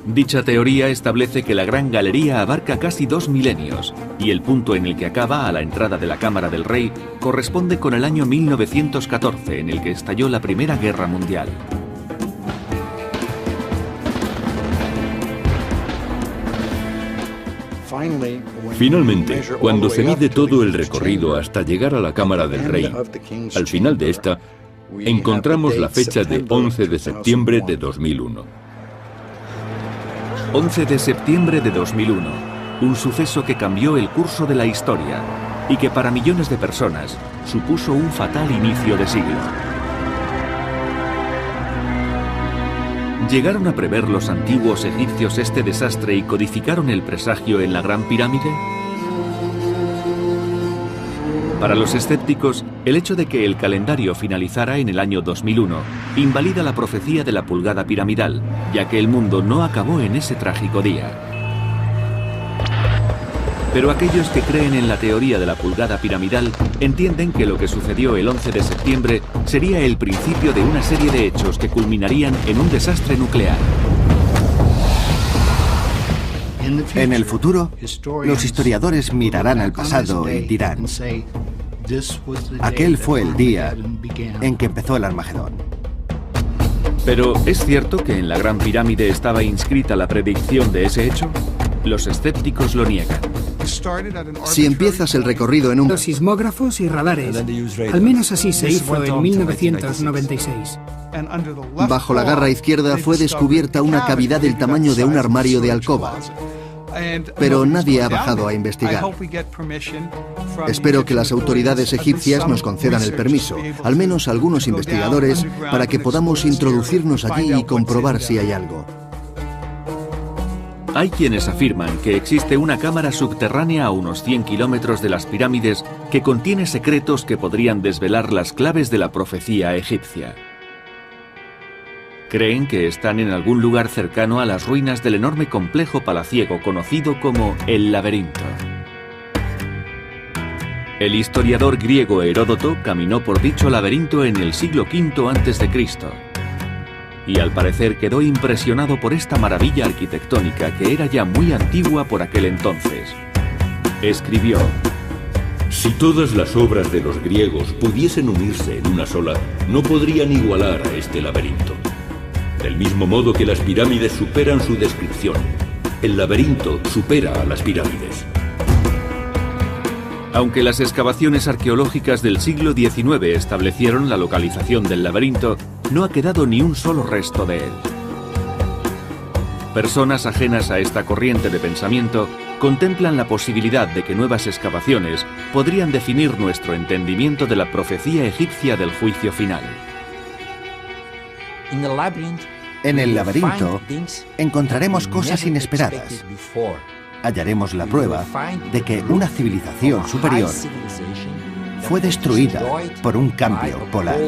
Dicha teoría establece que la Gran Galería abarca casi 2 milenios, y el punto en el que acaba, a la entrada de la Cámara del Rey, corresponde con el año 1914, en el que estalló la Primera Guerra Mundial. Finalmente, cuando se mide todo el recorrido hasta llegar a la Cámara del Rey, al final de esta, encontramos la fecha de 11 de septiembre de 2001. 11 de septiembre de 2001, un suceso que cambió el curso de la historia y que para millones de personas supuso un fatal inicio de siglo. ¿Llegaron a prever los antiguos egipcios este desastre y codificaron el presagio en la Gran Pirámide? Para los escépticos, el hecho de que el calendario finalizara en el año 2001 invalida la profecía de la pulgada piramidal, ya que el mundo no acabó en ese trágico día. Pero aquellos que creen en la teoría de la pulgada piramidal entienden que lo que sucedió el 11 de septiembre sería el principio de una serie de hechos que culminarían en un desastre nuclear. En el futuro, los historiadores mirarán al pasado y dirán: aquel fue el día en que empezó el Armagedón. Pero, ¿es cierto que en la Gran Pirámide estaba inscrita la predicción de ese hecho? Los escépticos lo niegan. Si empiezas el recorrido en un... Los sismógrafos y radares. Al menos así se hizo en 1996. Bajo la garra izquierda fue descubierta una cavidad del tamaño de un armario de alcoba. Pero nadie ha bajado a investigar. Espero que las autoridades egipcias nos concedan el permiso, al menos algunos investigadores, para que podamos introducirnos allí y comprobar si hay algo. Hay quienes afirman que existe una cámara subterránea a unos 100 kilómetros de las pirámides que contiene secretos que podrían desvelar las claves de la profecía egipcia. Creen que están en algún lugar cercano a las ruinas del enorme complejo palaciego conocido como el Laberinto. El historiador griego Heródoto caminó por dicho laberinto en el siglo V a.C. y al parecer quedó impresionado por esta maravilla arquitectónica que era ya muy antigua por aquel entonces. Escribió: si todas las obras de los griegos pudiesen unirse en una sola, no podrían igualar a este laberinto. Del mismo modo que las pirámides superan su descripción, el laberinto supera a las pirámides. Aunque las excavaciones arqueológicas del siglo XIX establecieron la localización del laberinto, no ha quedado ni un solo resto de él. Personas ajenas a esta corriente de pensamiento contemplan la posibilidad de que nuevas excavaciones podrían definir nuestro entendimiento de la profecía egipcia del juicio final. En el laberinto encontraremos cosas inesperadas. Hallaremos la prueba de que una civilización superior fue destruida por un cambio polar.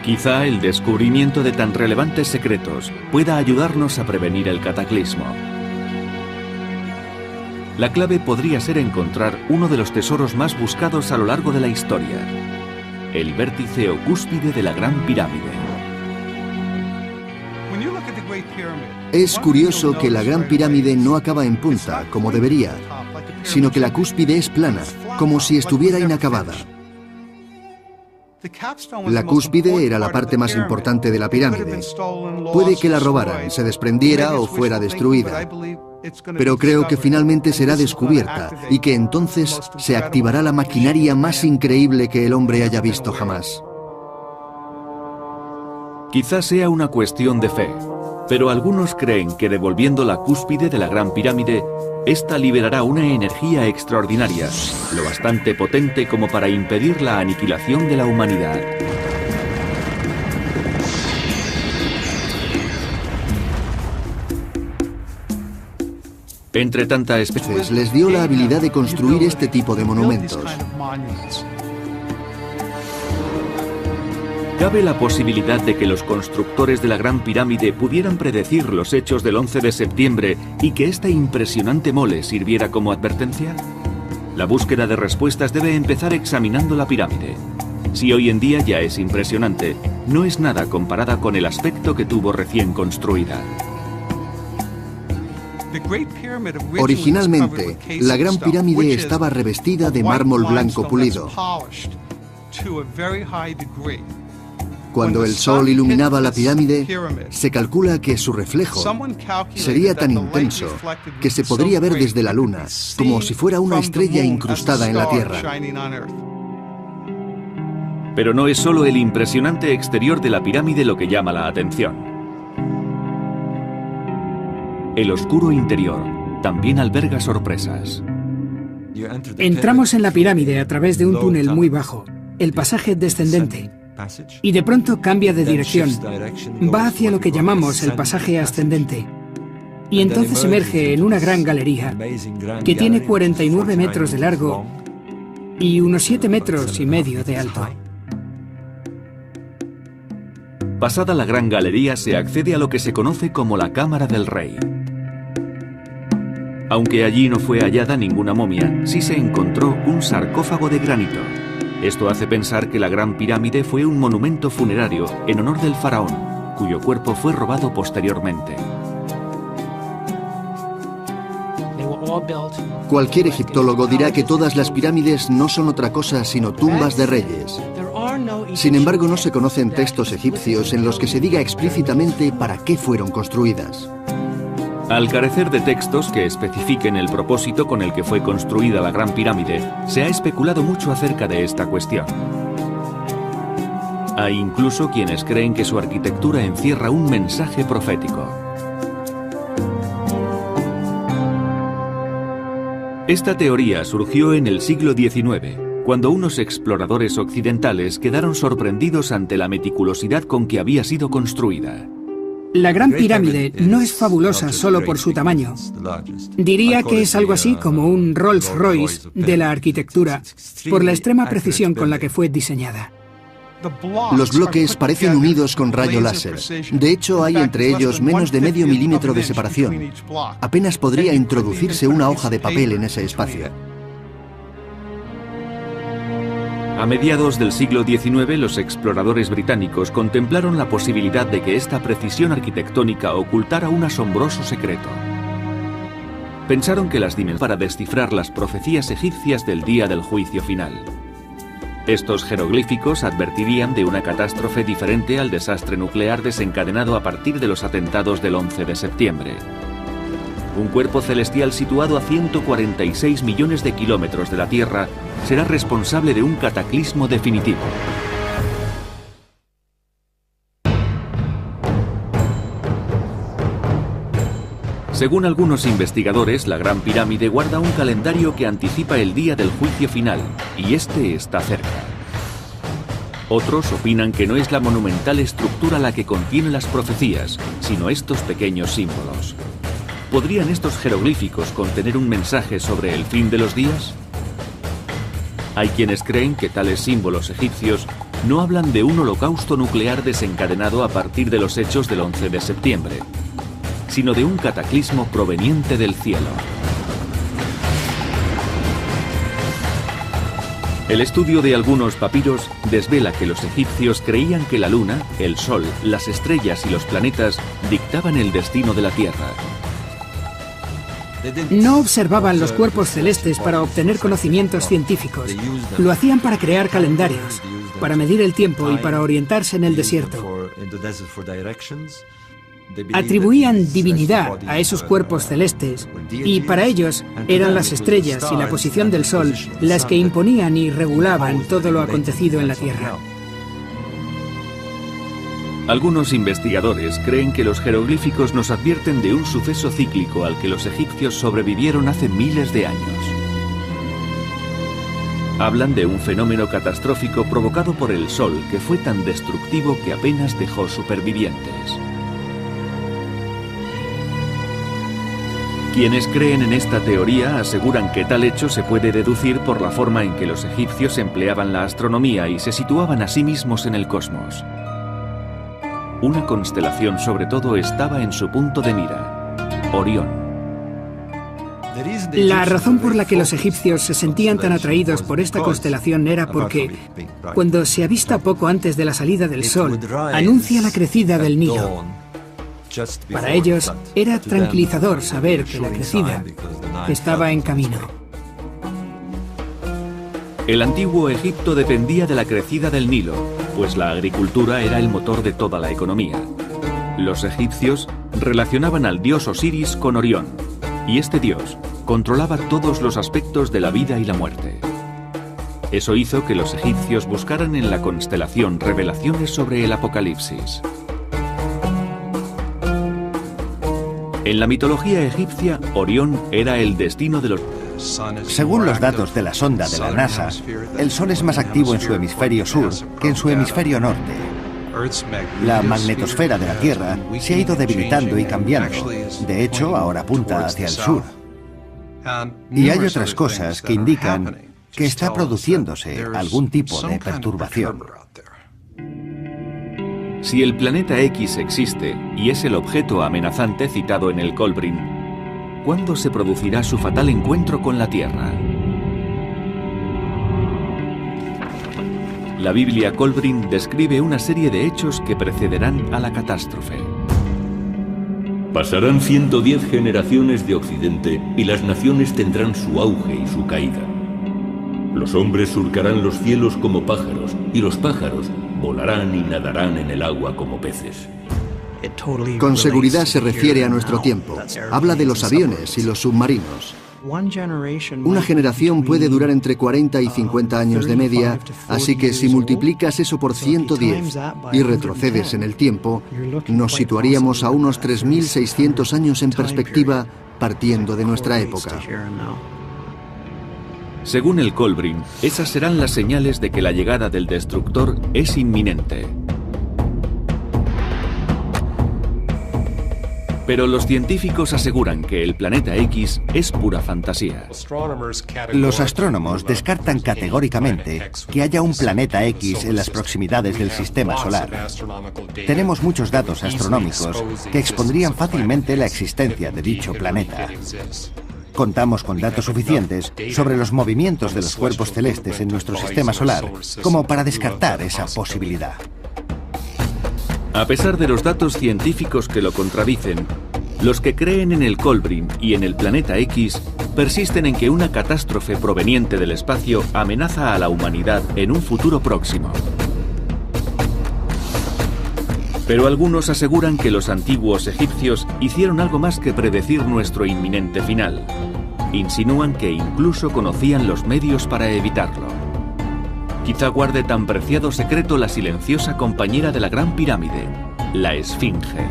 Quizá el descubrimiento de tan relevantes secretos pueda ayudarnos a prevenir el cataclismo. La clave podría ser encontrar uno de los tesoros más buscados a lo largo de la historia: el vértice o cúspide de la Gran Pirámide. Es curioso que la Gran Pirámide no acaba en punta, como debería, sino que la cúspide es plana, como si estuviera inacabada. La cúspide era la parte más importante de la pirámide. Puede que la robaran, se desprendiera o fuera destruida. Pero creo que finalmente será descubierta y que entonces se activará la maquinaria más increíble que el hombre haya visto jamás. Quizás sea una cuestión de fe, pero algunos creen que devolviendo la cúspide de la Gran Pirámide, esta liberará una energía extraordinaria, lo bastante potente como para impedir la aniquilación de la humanidad. Entre tanta especie, Les dio la habilidad de construir este tipo de monumentos. ¿cabe la posibilidad de que los constructores de la Gran Pirámide pudieran predecir los hechos del 11 de septiembre y que esta impresionante mole sirviera como advertencia? La búsqueda de respuestas debe empezar examinando la pirámide. Si hoy en día ya es impresionante, no es nada comparada con el aspecto que tuvo recién construida. Originalmente, la Gran Pirámide estaba revestida de mármol blanco pulido. Cuando el sol iluminaba la pirámide, se calcula que su reflejo sería tan intenso que se podría ver desde la luna, como si fuera una estrella incrustada en la Tierra. Pero no es solo el impresionante exterior de la pirámide lo que llama la atención. El oscuro interior también alberga sorpresas. Entramos en la pirámide a través de un túnel muy bajo, el pasaje descendente, y de pronto cambia de dirección. Va hacia lo que llamamos el pasaje ascendente. Y entonces emerge en una gran galería que tiene 49 metros de largo y unos 7,5 metros de alto. Pasada la gran galería se accede a lo que se conoce como la Cámara del Rey. Aunque allí no fue hallada ninguna momia, sí se encontró un sarcófago de granito. Esto hace pensar que la Gran Pirámide fue un monumento funerario en honor del faraón, cuyo cuerpo fue robado posteriormente. Cualquier egiptólogo dirá que todas las pirámides no son otra cosa sino tumbas de reyes. Sin embargo, no se conocen textos egipcios en los que se diga explícitamente para qué fueron construidas. Al carecer de textos que especifiquen el propósito con el que fue construida la Gran Pirámide, se ha especulado mucho acerca de esta cuestión. Hay incluso quienes creen que su arquitectura encierra un mensaje profético. Esta teoría surgió en el siglo XIX, cuando unos exploradores occidentales quedaron sorprendidos ante la meticulosidad con que había sido construida. La Gran Pirámide no es fabulosa solo por su tamaño. Diría que es algo así como un Rolls-Royce de la arquitectura, por la extrema precisión con la que fue diseñada. Los bloques parecen unidos con rayo láser. De hecho, hay entre ellos menos de medio milímetro de separación. Apenas podría introducirse una hoja de papel en ese espacio. A mediados del siglo XIX, los exploradores británicos contemplaron la posibilidad de que esta precisión arquitectónica ocultara un asombroso secreto. Pensaron que las dimensiones para descifrar las profecías egipcias del día del juicio final. Estos jeroglíficos advertirían de una catástrofe diferente al desastre nuclear desencadenado a partir de los atentados del 11 de septiembre. Un cuerpo celestial situado a 146 millones de kilómetros de la Tierra será responsable de un cataclismo definitivo. Según algunos investigadores, la Gran Pirámide guarda un calendario que anticipa el día del juicio final, y este está cerca. Otros opinan que no es la monumental estructura la que contiene las profecías, sino estos pequeños símbolos. ¿Podrían estos jeroglíficos contener un mensaje sobre el fin de los días? Hay quienes creen que tales símbolos egipcios no hablan de un holocausto nuclear desencadenado a partir de los hechos del 11 de septiembre, sino de un cataclismo proveniente del cielo. El estudio de algunos papiros desvela que los egipcios creían que la luna, el sol, las estrellas y los planetas dictaban el destino de la Tierra. No observaban los cuerpos celestes para obtener conocimientos científicos. Lo hacían para crear calendarios, para medir el tiempo y para orientarse en el desierto. Atribuían divinidad a esos cuerpos celestes y para ellos eran las estrellas y la posición del sol las que imponían y regulaban todo lo acontecido en la Tierra. Algunos investigadores creen que los jeroglíficos nos advierten de un suceso cíclico al que los egipcios sobrevivieron hace miles de años. Hablan de un fenómeno catastrófico provocado por el sol que fue tan destructivo que apenas dejó supervivientes. Quienes creen en esta teoría aseguran que tal hecho se puede deducir por la forma en que los egipcios empleaban la astronomía y se situaban a sí mismos en el cosmos. Una constelación sobre todo estaba en su punto de mira: Orión. La razón por la que los egipcios se sentían tan atraídos por esta constelación era porque, cuando se avista poco antes de la salida del sol, anuncia la crecida del Nilo. Para ellos era tranquilizador saber que la crecida estaba en camino. El antiguo Egipto dependía de la crecida del Nilo, pues la agricultura era el motor de toda la economía. Los egipcios relacionaban al dios Osiris con Orión, y este dios controlaba todos los aspectos de la vida y la muerte. Eso hizo que los egipcios buscaran en la constelación revelaciones sobre el Apocalipsis. En la mitología egipcia, Orión era el destino de los... Según los datos de la sonda de la NASA, el Sol es más activo en su hemisferio sur que en su hemisferio norte. La magnetosfera de la Tierra se ha ido debilitando y cambiando. De hecho, ahora apunta hacia el sur. Y hay otras cosas que indican que está produciéndose algún tipo de perturbación. Si el planeta X existe y es el objeto amenazante citado en el Kolbrin, ¿cuándo se producirá su fatal encuentro con la Tierra? La Biblia Kolbrin describe una serie de hechos que precederán a la catástrofe. Pasarán 110 generaciones de Occidente y las naciones tendrán su auge y su caída. Los hombres surcarán los cielos como pájaros y los pájaros volarán y nadarán en el agua como peces. Con seguridad se refiere a nuestro tiempo. Habla de los aviones y los submarinos. Una generación puede durar entre 40 y 50 años de media, así que si multiplicas eso por 110 y retrocedes en el tiempo, nos situaríamos a unos 3.600 años en perspectiva, partiendo de nuestra época. Según el Kolbrin, esas serán las señales de que la llegada del destructor es inminente. Pero los científicos aseguran que el planeta X es pura fantasía. Los astrónomos descartan categóricamente que haya un planeta X en las proximidades del sistema solar. Tenemos muchos datos astronómicos que expondrían fácilmente la existencia de dicho planeta. Contamos con datos suficientes sobre los movimientos de los cuerpos celestes en nuestro sistema solar como para descartar esa posibilidad. A pesar de los datos científicos que lo contradicen, los que creen en el Kolbrin y en el planeta X persisten en que una catástrofe proveniente del espacio amenaza a la humanidad en un futuro próximo. Pero algunos aseguran que los antiguos egipcios hicieron algo más que predecir nuestro inminente final. Insinúan que incluso conocían los medios para evitarlo. Quizá guarde tan preciado secreto la silenciosa compañera de la Gran Pirámide, la Esfinge.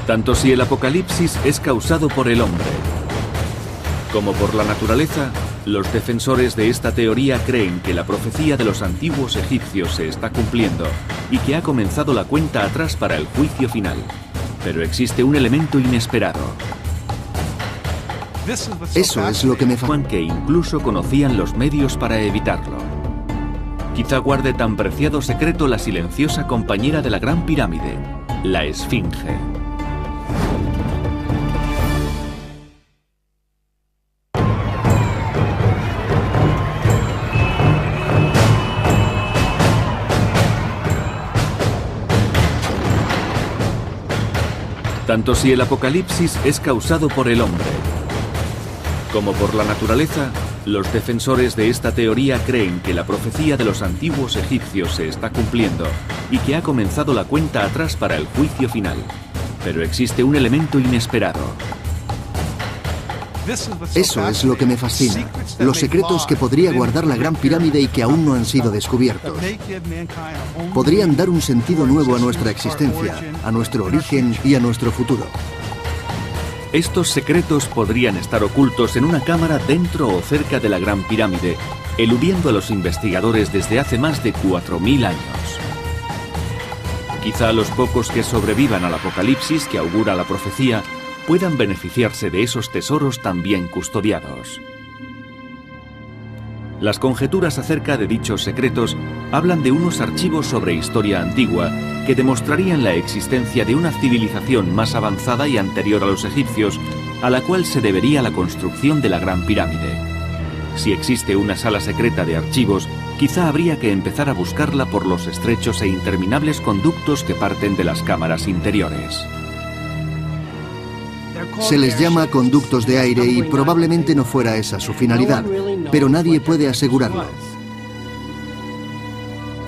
Tanto si el apocalipsis es causado por el hombre como por la naturaleza, los defensores de esta teoría creen que la profecía de los antiguos egipcios se está cumpliendo y que ha comenzado la cuenta atrás para el juicio final. Pero existe un elemento inesperado. Eso es lo que me fascina. Que incluso conocían los medios para evitarlo. Quizá guarde tan preciado secreto la silenciosa compañera de la Gran Pirámide, la Esfinge. Tanto si el apocalipsis es causado por el hombre como por la naturaleza, los defensores de esta teoría creen que la profecía de los antiguos egipcios se está cumpliendo y que ha comenzado la cuenta atrás para el juicio final. Pero existe un elemento inesperado. Eso es lo que me fascina. Los secretos que podría guardar la Gran Pirámide y que aún no han sido descubiertos. Podrían dar un sentido nuevo a nuestra existencia, a nuestro origen y a nuestro futuro. Estos secretos podrían estar ocultos en una cámara dentro o cerca de la Gran Pirámide, eludiendo a los investigadores desde hace más de 4000 años. Quizá los pocos que sobrevivan al apocalipsis que augura la profecía puedan beneficiarse de esos tesoros tan bien custodiados. Las conjeturas acerca de dichos secretos hablan de unos archivos sobre historia antigua que demostrarían la existencia de una civilización más avanzada y anterior a los egipcios, a la cual se debería la construcción de la Gran Pirámide. Si existe una sala secreta de archivos, quizá habría que empezar a buscarla por los estrechos e interminables conductos que parten de las cámaras interiores. Se les llama conductos de aire y probablemente no fuera esa su finalidad, pero nadie puede asegurarlo.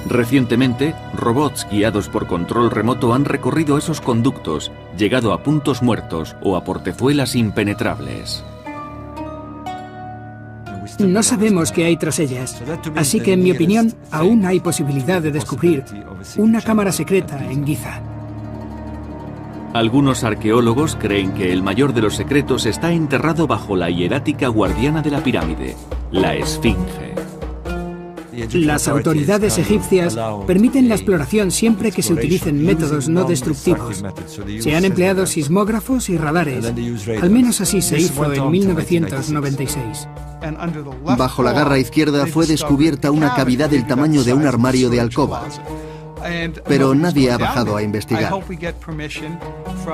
Recientemente, robots guiados por control remoto han recorrido esos conductos, llegado a puntos muertos o a portezuelas impenetrables. No sabemos qué hay tras ellas, así que en mi opinión aún hay posibilidad de descubrir una cámara secreta en Giza. Algunos arqueólogos creen que el mayor de los secretos está enterrado bajo la hierática guardiana de la pirámide, la Esfinge. Las autoridades egipcias permiten la exploración siempre que se utilicen métodos no destructivos. Se han empleado sismógrafos y radares. Al menos así se hizo en 1996. Bajo la garra izquierda fue descubierta una cavidad del tamaño de un armario de alcoba. Pero nadie ha bajado a investigar.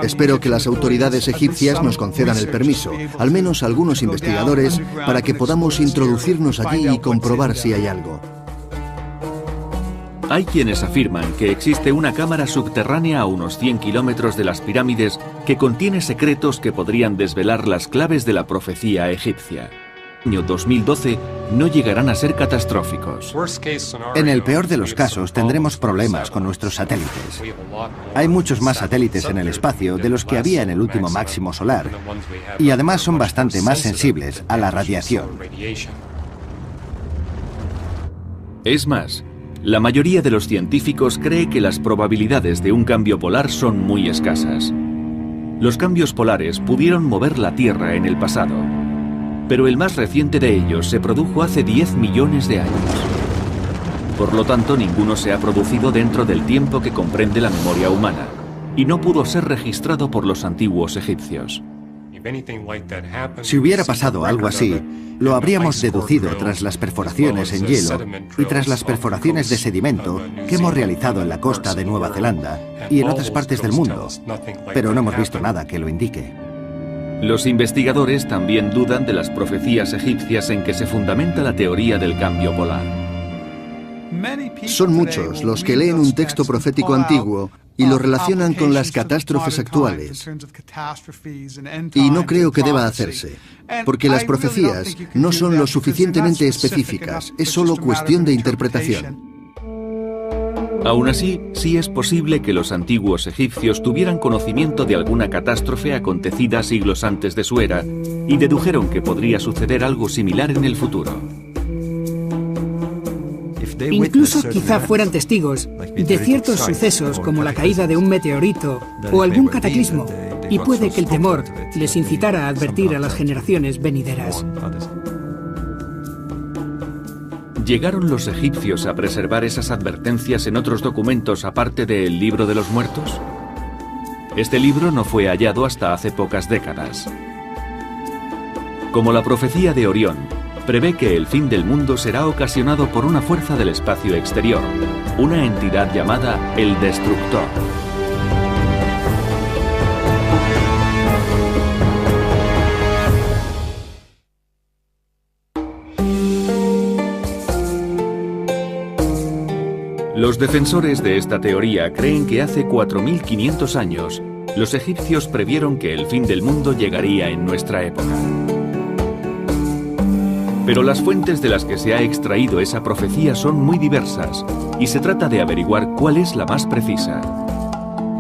Espero que las autoridades egipcias nos concedan el permiso, al menos algunos investigadores, para que podamos introducirnos allí y comprobar si hay algo. Hay quienes afirman que existe una cámara subterránea a unos 100 kilómetros de las pirámides que contiene secretos que podrían desvelar las claves de la profecía egipcia. En el año 2012 no llegarán a ser catastróficos. En el peor de los casos tendremos problemas con nuestros satélites. Hay muchos más satélites en el espacio de los que había en el último máximo solar, y además son bastante más sensibles a la radiación. Es más, la mayoría de los científicos cree que las probabilidades de un cambio polar son muy escasas. Los cambios polares pudieron mover la Tierra en el pasado, pero el más reciente de ellos se produjo hace 10 millones de años. Por lo tanto, ninguno se ha producido dentro del tiempo que comprende la memoria humana, y no pudo ser registrado por los antiguos egipcios. Si hubiera pasado algo así, lo habríamos deducido tras las perforaciones en hielo y tras las perforaciones de sedimento que hemos realizado en la costa de Nueva Zelanda y en otras partes del mundo, pero no hemos visto nada que lo indique. Los investigadores también dudan de las profecías egipcias en que se fundamenta la teoría del cambio polar. Son muchos los que leen un texto profético antiguo y lo relacionan con las catástrofes actuales. Y no creo que deba hacerse, porque las profecías no son lo suficientemente específicas, es solo cuestión de interpretación. Aún así, sí es posible que los antiguos egipcios tuvieran conocimiento de alguna catástrofe acontecida siglos antes de su era y dedujeron que podría suceder algo similar en el futuro. Incluso quizá fueran testigos de ciertos sucesos como la caída de un meteorito o algún cataclismo, y puede que el temor les incitara a advertir a las generaciones venideras. ¿Llegaron los egipcios a preservar esas advertencias en otros documentos aparte del Libro de los Muertos? Este libro no fue hallado hasta hace pocas décadas. Como la profecía de Orión, prevé que el fin del mundo será ocasionado por una fuerza del espacio exterior, una entidad llamada el Destructor. Los defensores de esta teoría creen que hace 4500 años, Los egipcios previeron que el fin del mundo llegaría en nuestra época. Pero las fuentes de las que se ha extraído esa profecía son muy diversas y se trata de averiguar cuál es la más precisa.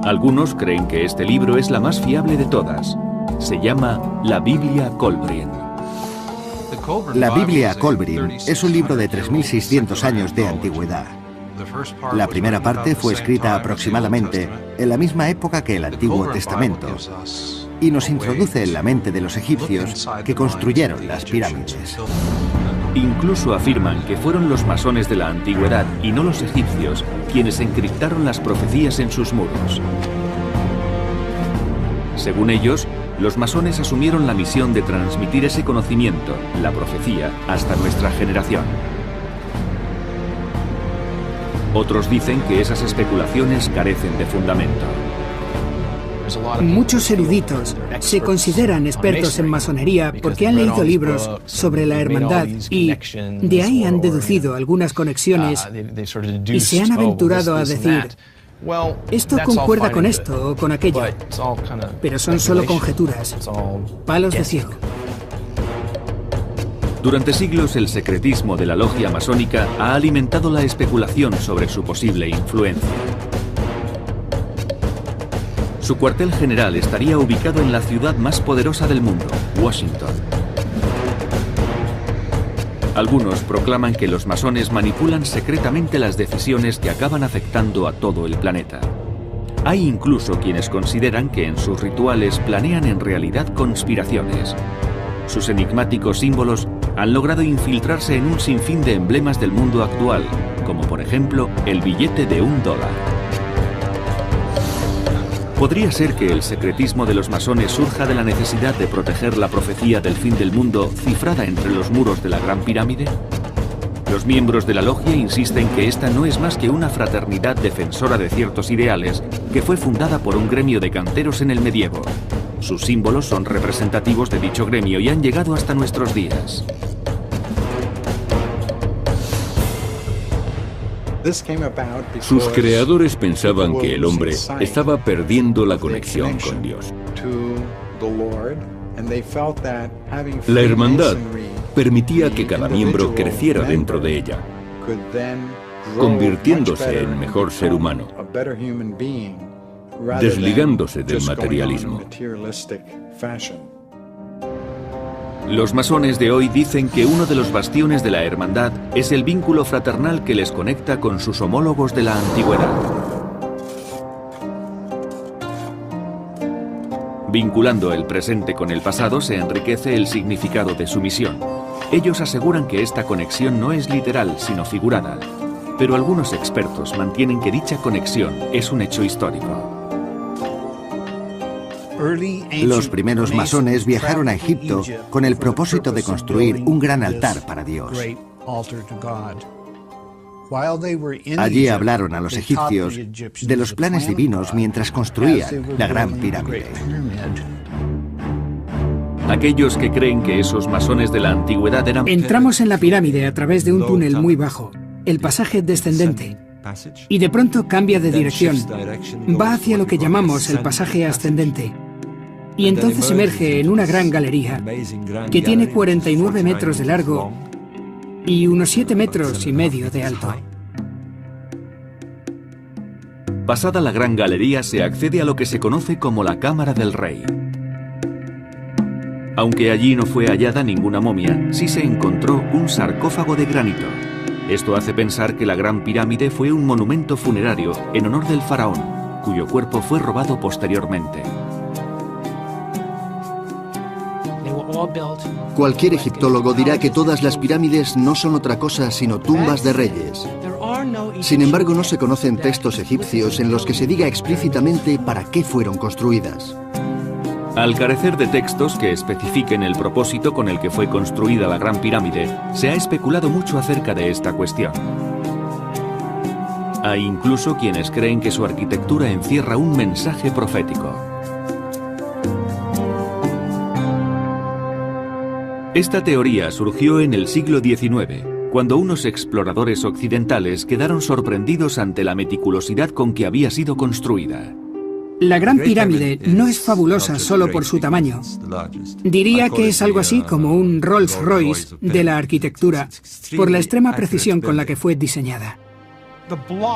Algunos creen que este libro es la más fiable de todas. Se llama la Biblia Kolbrin. La Biblia Kolbrin es un libro de 3.600 años de antigüedad. La primera parte fue escrita aproximadamente en la misma época que el Antiguo Testamento y nos introduce en la mente de los egipcios que construyeron las pirámides. Incluso afirman que fueron los masones de la antigüedad y no los egipcios quienes encriptaron las profecías en sus muros. Según ellos, los masones asumieron la misión de transmitir ese conocimiento, la profecía, hasta nuestra generación. Otros dicen que esas especulaciones carecen de fundamento. Muchos eruditos se consideran expertos en masonería porque han leído libros sobre la hermandad y de ahí han deducido algunas conexiones y se han aventurado a decir: esto concuerda con esto o con aquello, pero son solo conjeturas, palos de ciego. Durante siglos el secretismo de la logia masónica ha alimentado la especulación sobre su posible influencia. Su cuartel general estaría ubicado en la ciudad más poderosa del mundo, Washington. Algunos proclaman que los masones manipulan secretamente las decisiones que acaban afectando a todo el planeta. Hay incluso quienes consideran que en sus rituales planean en realidad conspiraciones. Sus enigmáticos símbolos han logrado infiltrarse en un sinfín de emblemas del mundo actual, como por ejemplo el billete de $1. ¿Podría ser que el secretismo de los masones surja de la necesidad de proteger la profecía del fin del mundo cifrada entre los muros de la Gran Pirámide? Los miembros de la logia insisten que esta no es más que una fraternidad defensora de ciertos ideales que fue fundada por un gremio de canteros en el medievo. Sus símbolos son representativos de dicho gremio y han llegado hasta nuestros días. Sus creadores pensaban que el hombre estaba perdiendo la conexión con Dios. La hermandad permitía que cada miembro creciera dentro de ella, convirtiéndose en mejor ser humano, desligándose del materialismo. Los masones de hoy dicen que uno de los bastiones de la hermandad es el vínculo fraternal que les conecta con sus homólogos de la antigüedad. Vinculando el presente con el pasado se enriquece el significado de su misión. Ellos aseguran que esta conexión no es literal, sino figurada, pero algunos expertos mantienen que dicha conexión es un hecho histórico. Los primeros masones viajaron a Egipto con el propósito de construir un gran altar para Dios. Allí hablaron a los egipcios de los planes divinos mientras construían la Gran Pirámide. Aquellos que creen que esos masones de la antigüedad eran... Entramos en la pirámide a través de un túnel muy bajo, el pasaje descendente, y de pronto cambia de dirección. Va hacia lo que llamamos el pasaje ascendente. Y entonces emerge en una gran galería que tiene 49 metros de largo y unos 7,5 metros de alto. Pasada la gran galería se accede a lo que se conoce como la Cámara del Rey. Aunque allí no fue hallada ninguna momia, sí se encontró un sarcófago de granito. Esto hace pensar que la Gran Pirámide fue un monumento funerario en honor del faraón, cuyo cuerpo fue robado posteriormente. Cualquier egiptólogo dirá que todas las pirámides no son otra cosa sino tumbas de reyes. Sin embargo, no se conocen textos egipcios en los que se diga explícitamente para qué fueron construidas. Al carecer de textos que especifiquen el propósito con el que fue construida la Gran Pirámide, se ha especulado mucho acerca de esta cuestión. Hay incluso quienes creen que su arquitectura encierra un mensaje profético. Esta teoría surgió en el siglo XIX, cuando unos exploradores occidentales quedaron sorprendidos ante la meticulosidad con que había sido construida. La Gran Pirámide no es fabulosa solo por su tamaño. Diría que es algo así como un Rolls-Royce de la arquitectura, por la extrema precisión con la que fue diseñada.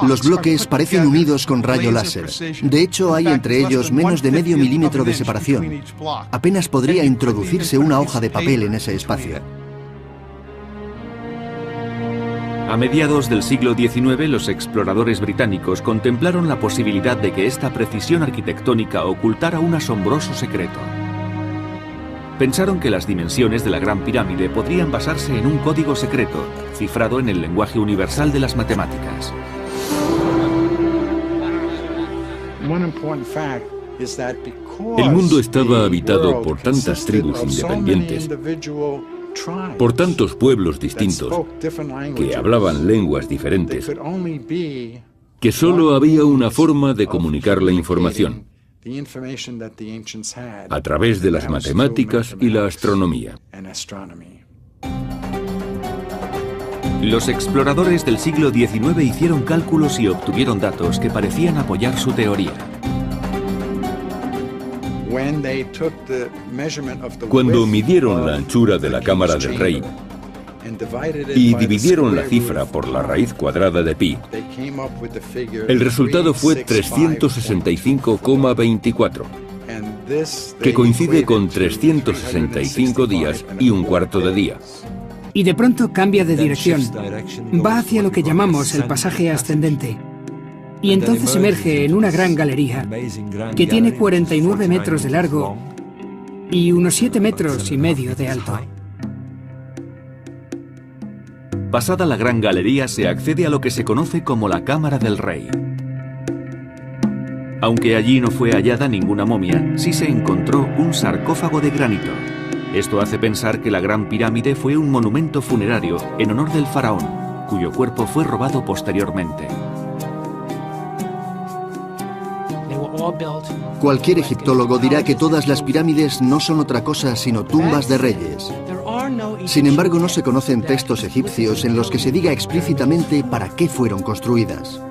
Los bloques parecen unidos con rayo láser. De hecho, hay entre ellos menos de medio milímetro de separación. Apenas podría introducirse una hoja de papel en ese espacio. A mediados del siglo XIX, los exploradores británicos contemplaron la posibilidad de que esta precisión arquitectónica ocultara un asombroso secreto. Pensaron que las dimensiones de la Gran Pirámide podrían basarse en un código secreto, cifrado en el lenguaje universal de las matemáticas. El mundo estaba habitado por tantas tribus independientes, por tantos pueblos distintos, que hablaban lenguas diferentes, que solo había una forma de comunicar la información: a través de las matemáticas y la astronomía. Los exploradores del siglo XIX hicieron cálculos y obtuvieron datos que parecían apoyar su teoría. Cuando midieron la anchura de la cámara del rey y dividieron la cifra por la raíz cuadrada de pi, el resultado fue 365,24, que coincide con 365 días y un cuarto de día. Y de pronto cambia de dirección. Va hacia lo que llamamos el pasaje ascendente. Y entonces emerge en una gran galería que tiene 49 metros de largo y unos 7,5 metros de alto. Pasada la gran galería se accede a lo que se conoce como la Cámara del Rey. Aunque allí no fue hallada ninguna momia, sí se encontró un sarcófago de granito. Esto hace pensar que la Gran Pirámide fue un monumento funerario en honor del faraón, cuyo cuerpo fue robado posteriormente. Cualquier egiptólogo dirá que todas las pirámides no son otra cosa sino tumbas de reyes. Sin embargo, no se conocen textos egipcios en los que se diga explícitamente para qué fueron construidas.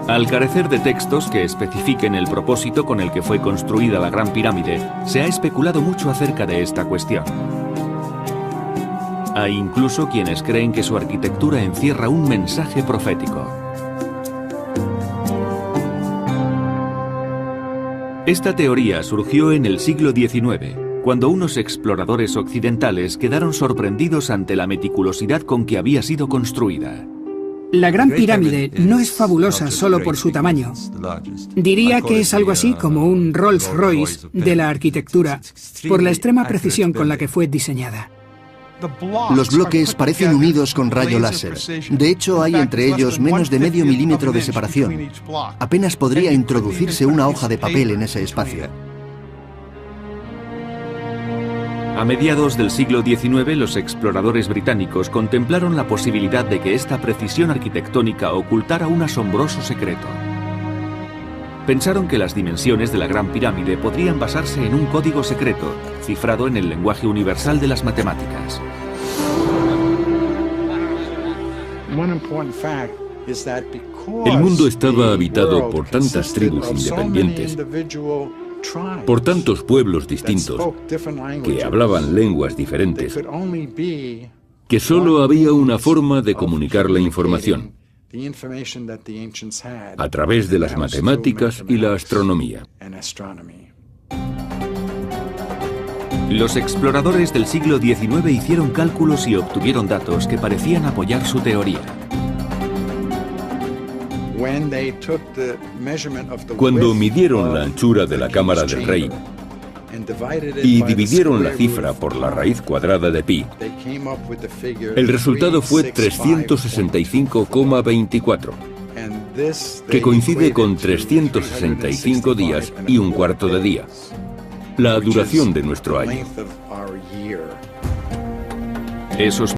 Al carecer de textos que especifiquen el propósito con el que fue construida la Gran Pirámide, se ha especulado mucho acerca de esta cuestión. Hay incluso quienes creen que su arquitectura encierra un mensaje profético. Esta teoría surgió en el siglo XIX, cuando unos exploradores occidentales quedaron sorprendidos ante la meticulosidad con que había sido construida. La Gran Pirámide no es fabulosa solo por su tamaño. Diría que es algo así como un Rolls-Royce de la arquitectura, por la extrema precisión con la que fue diseñada. Los bloques parecen unidos con rayo láser. De hecho, hay entre ellos menos de medio milímetro de separación. Apenas podría introducirse una hoja de papel en ese espacio. A mediados del siglo XIX, los exploradores británicos contemplaron la posibilidad de que esta precisión arquitectónica ocultara un asombroso secreto. Pensaron que las dimensiones de la Gran Pirámide podrían basarse en un código secreto, cifrado en el lenguaje universal de las matemáticas. El mundo estaba habitado por tantas tribus independientes, por tantos pueblos distintos, que hablaban lenguas diferentes, que solo había una forma de comunicar la información: a través de las matemáticas y la astronomía. Los exploradores del siglo XIX hicieron cálculos y obtuvieron datos que parecían apoyar su teoría. Cuando midieron la anchura de la cámara del rey y dividieron la cifra por la raíz cuadrada de pi, el resultado fue 365,24, que coincide con 365 días y un cuarto de día, la duración de nuestro año. Esos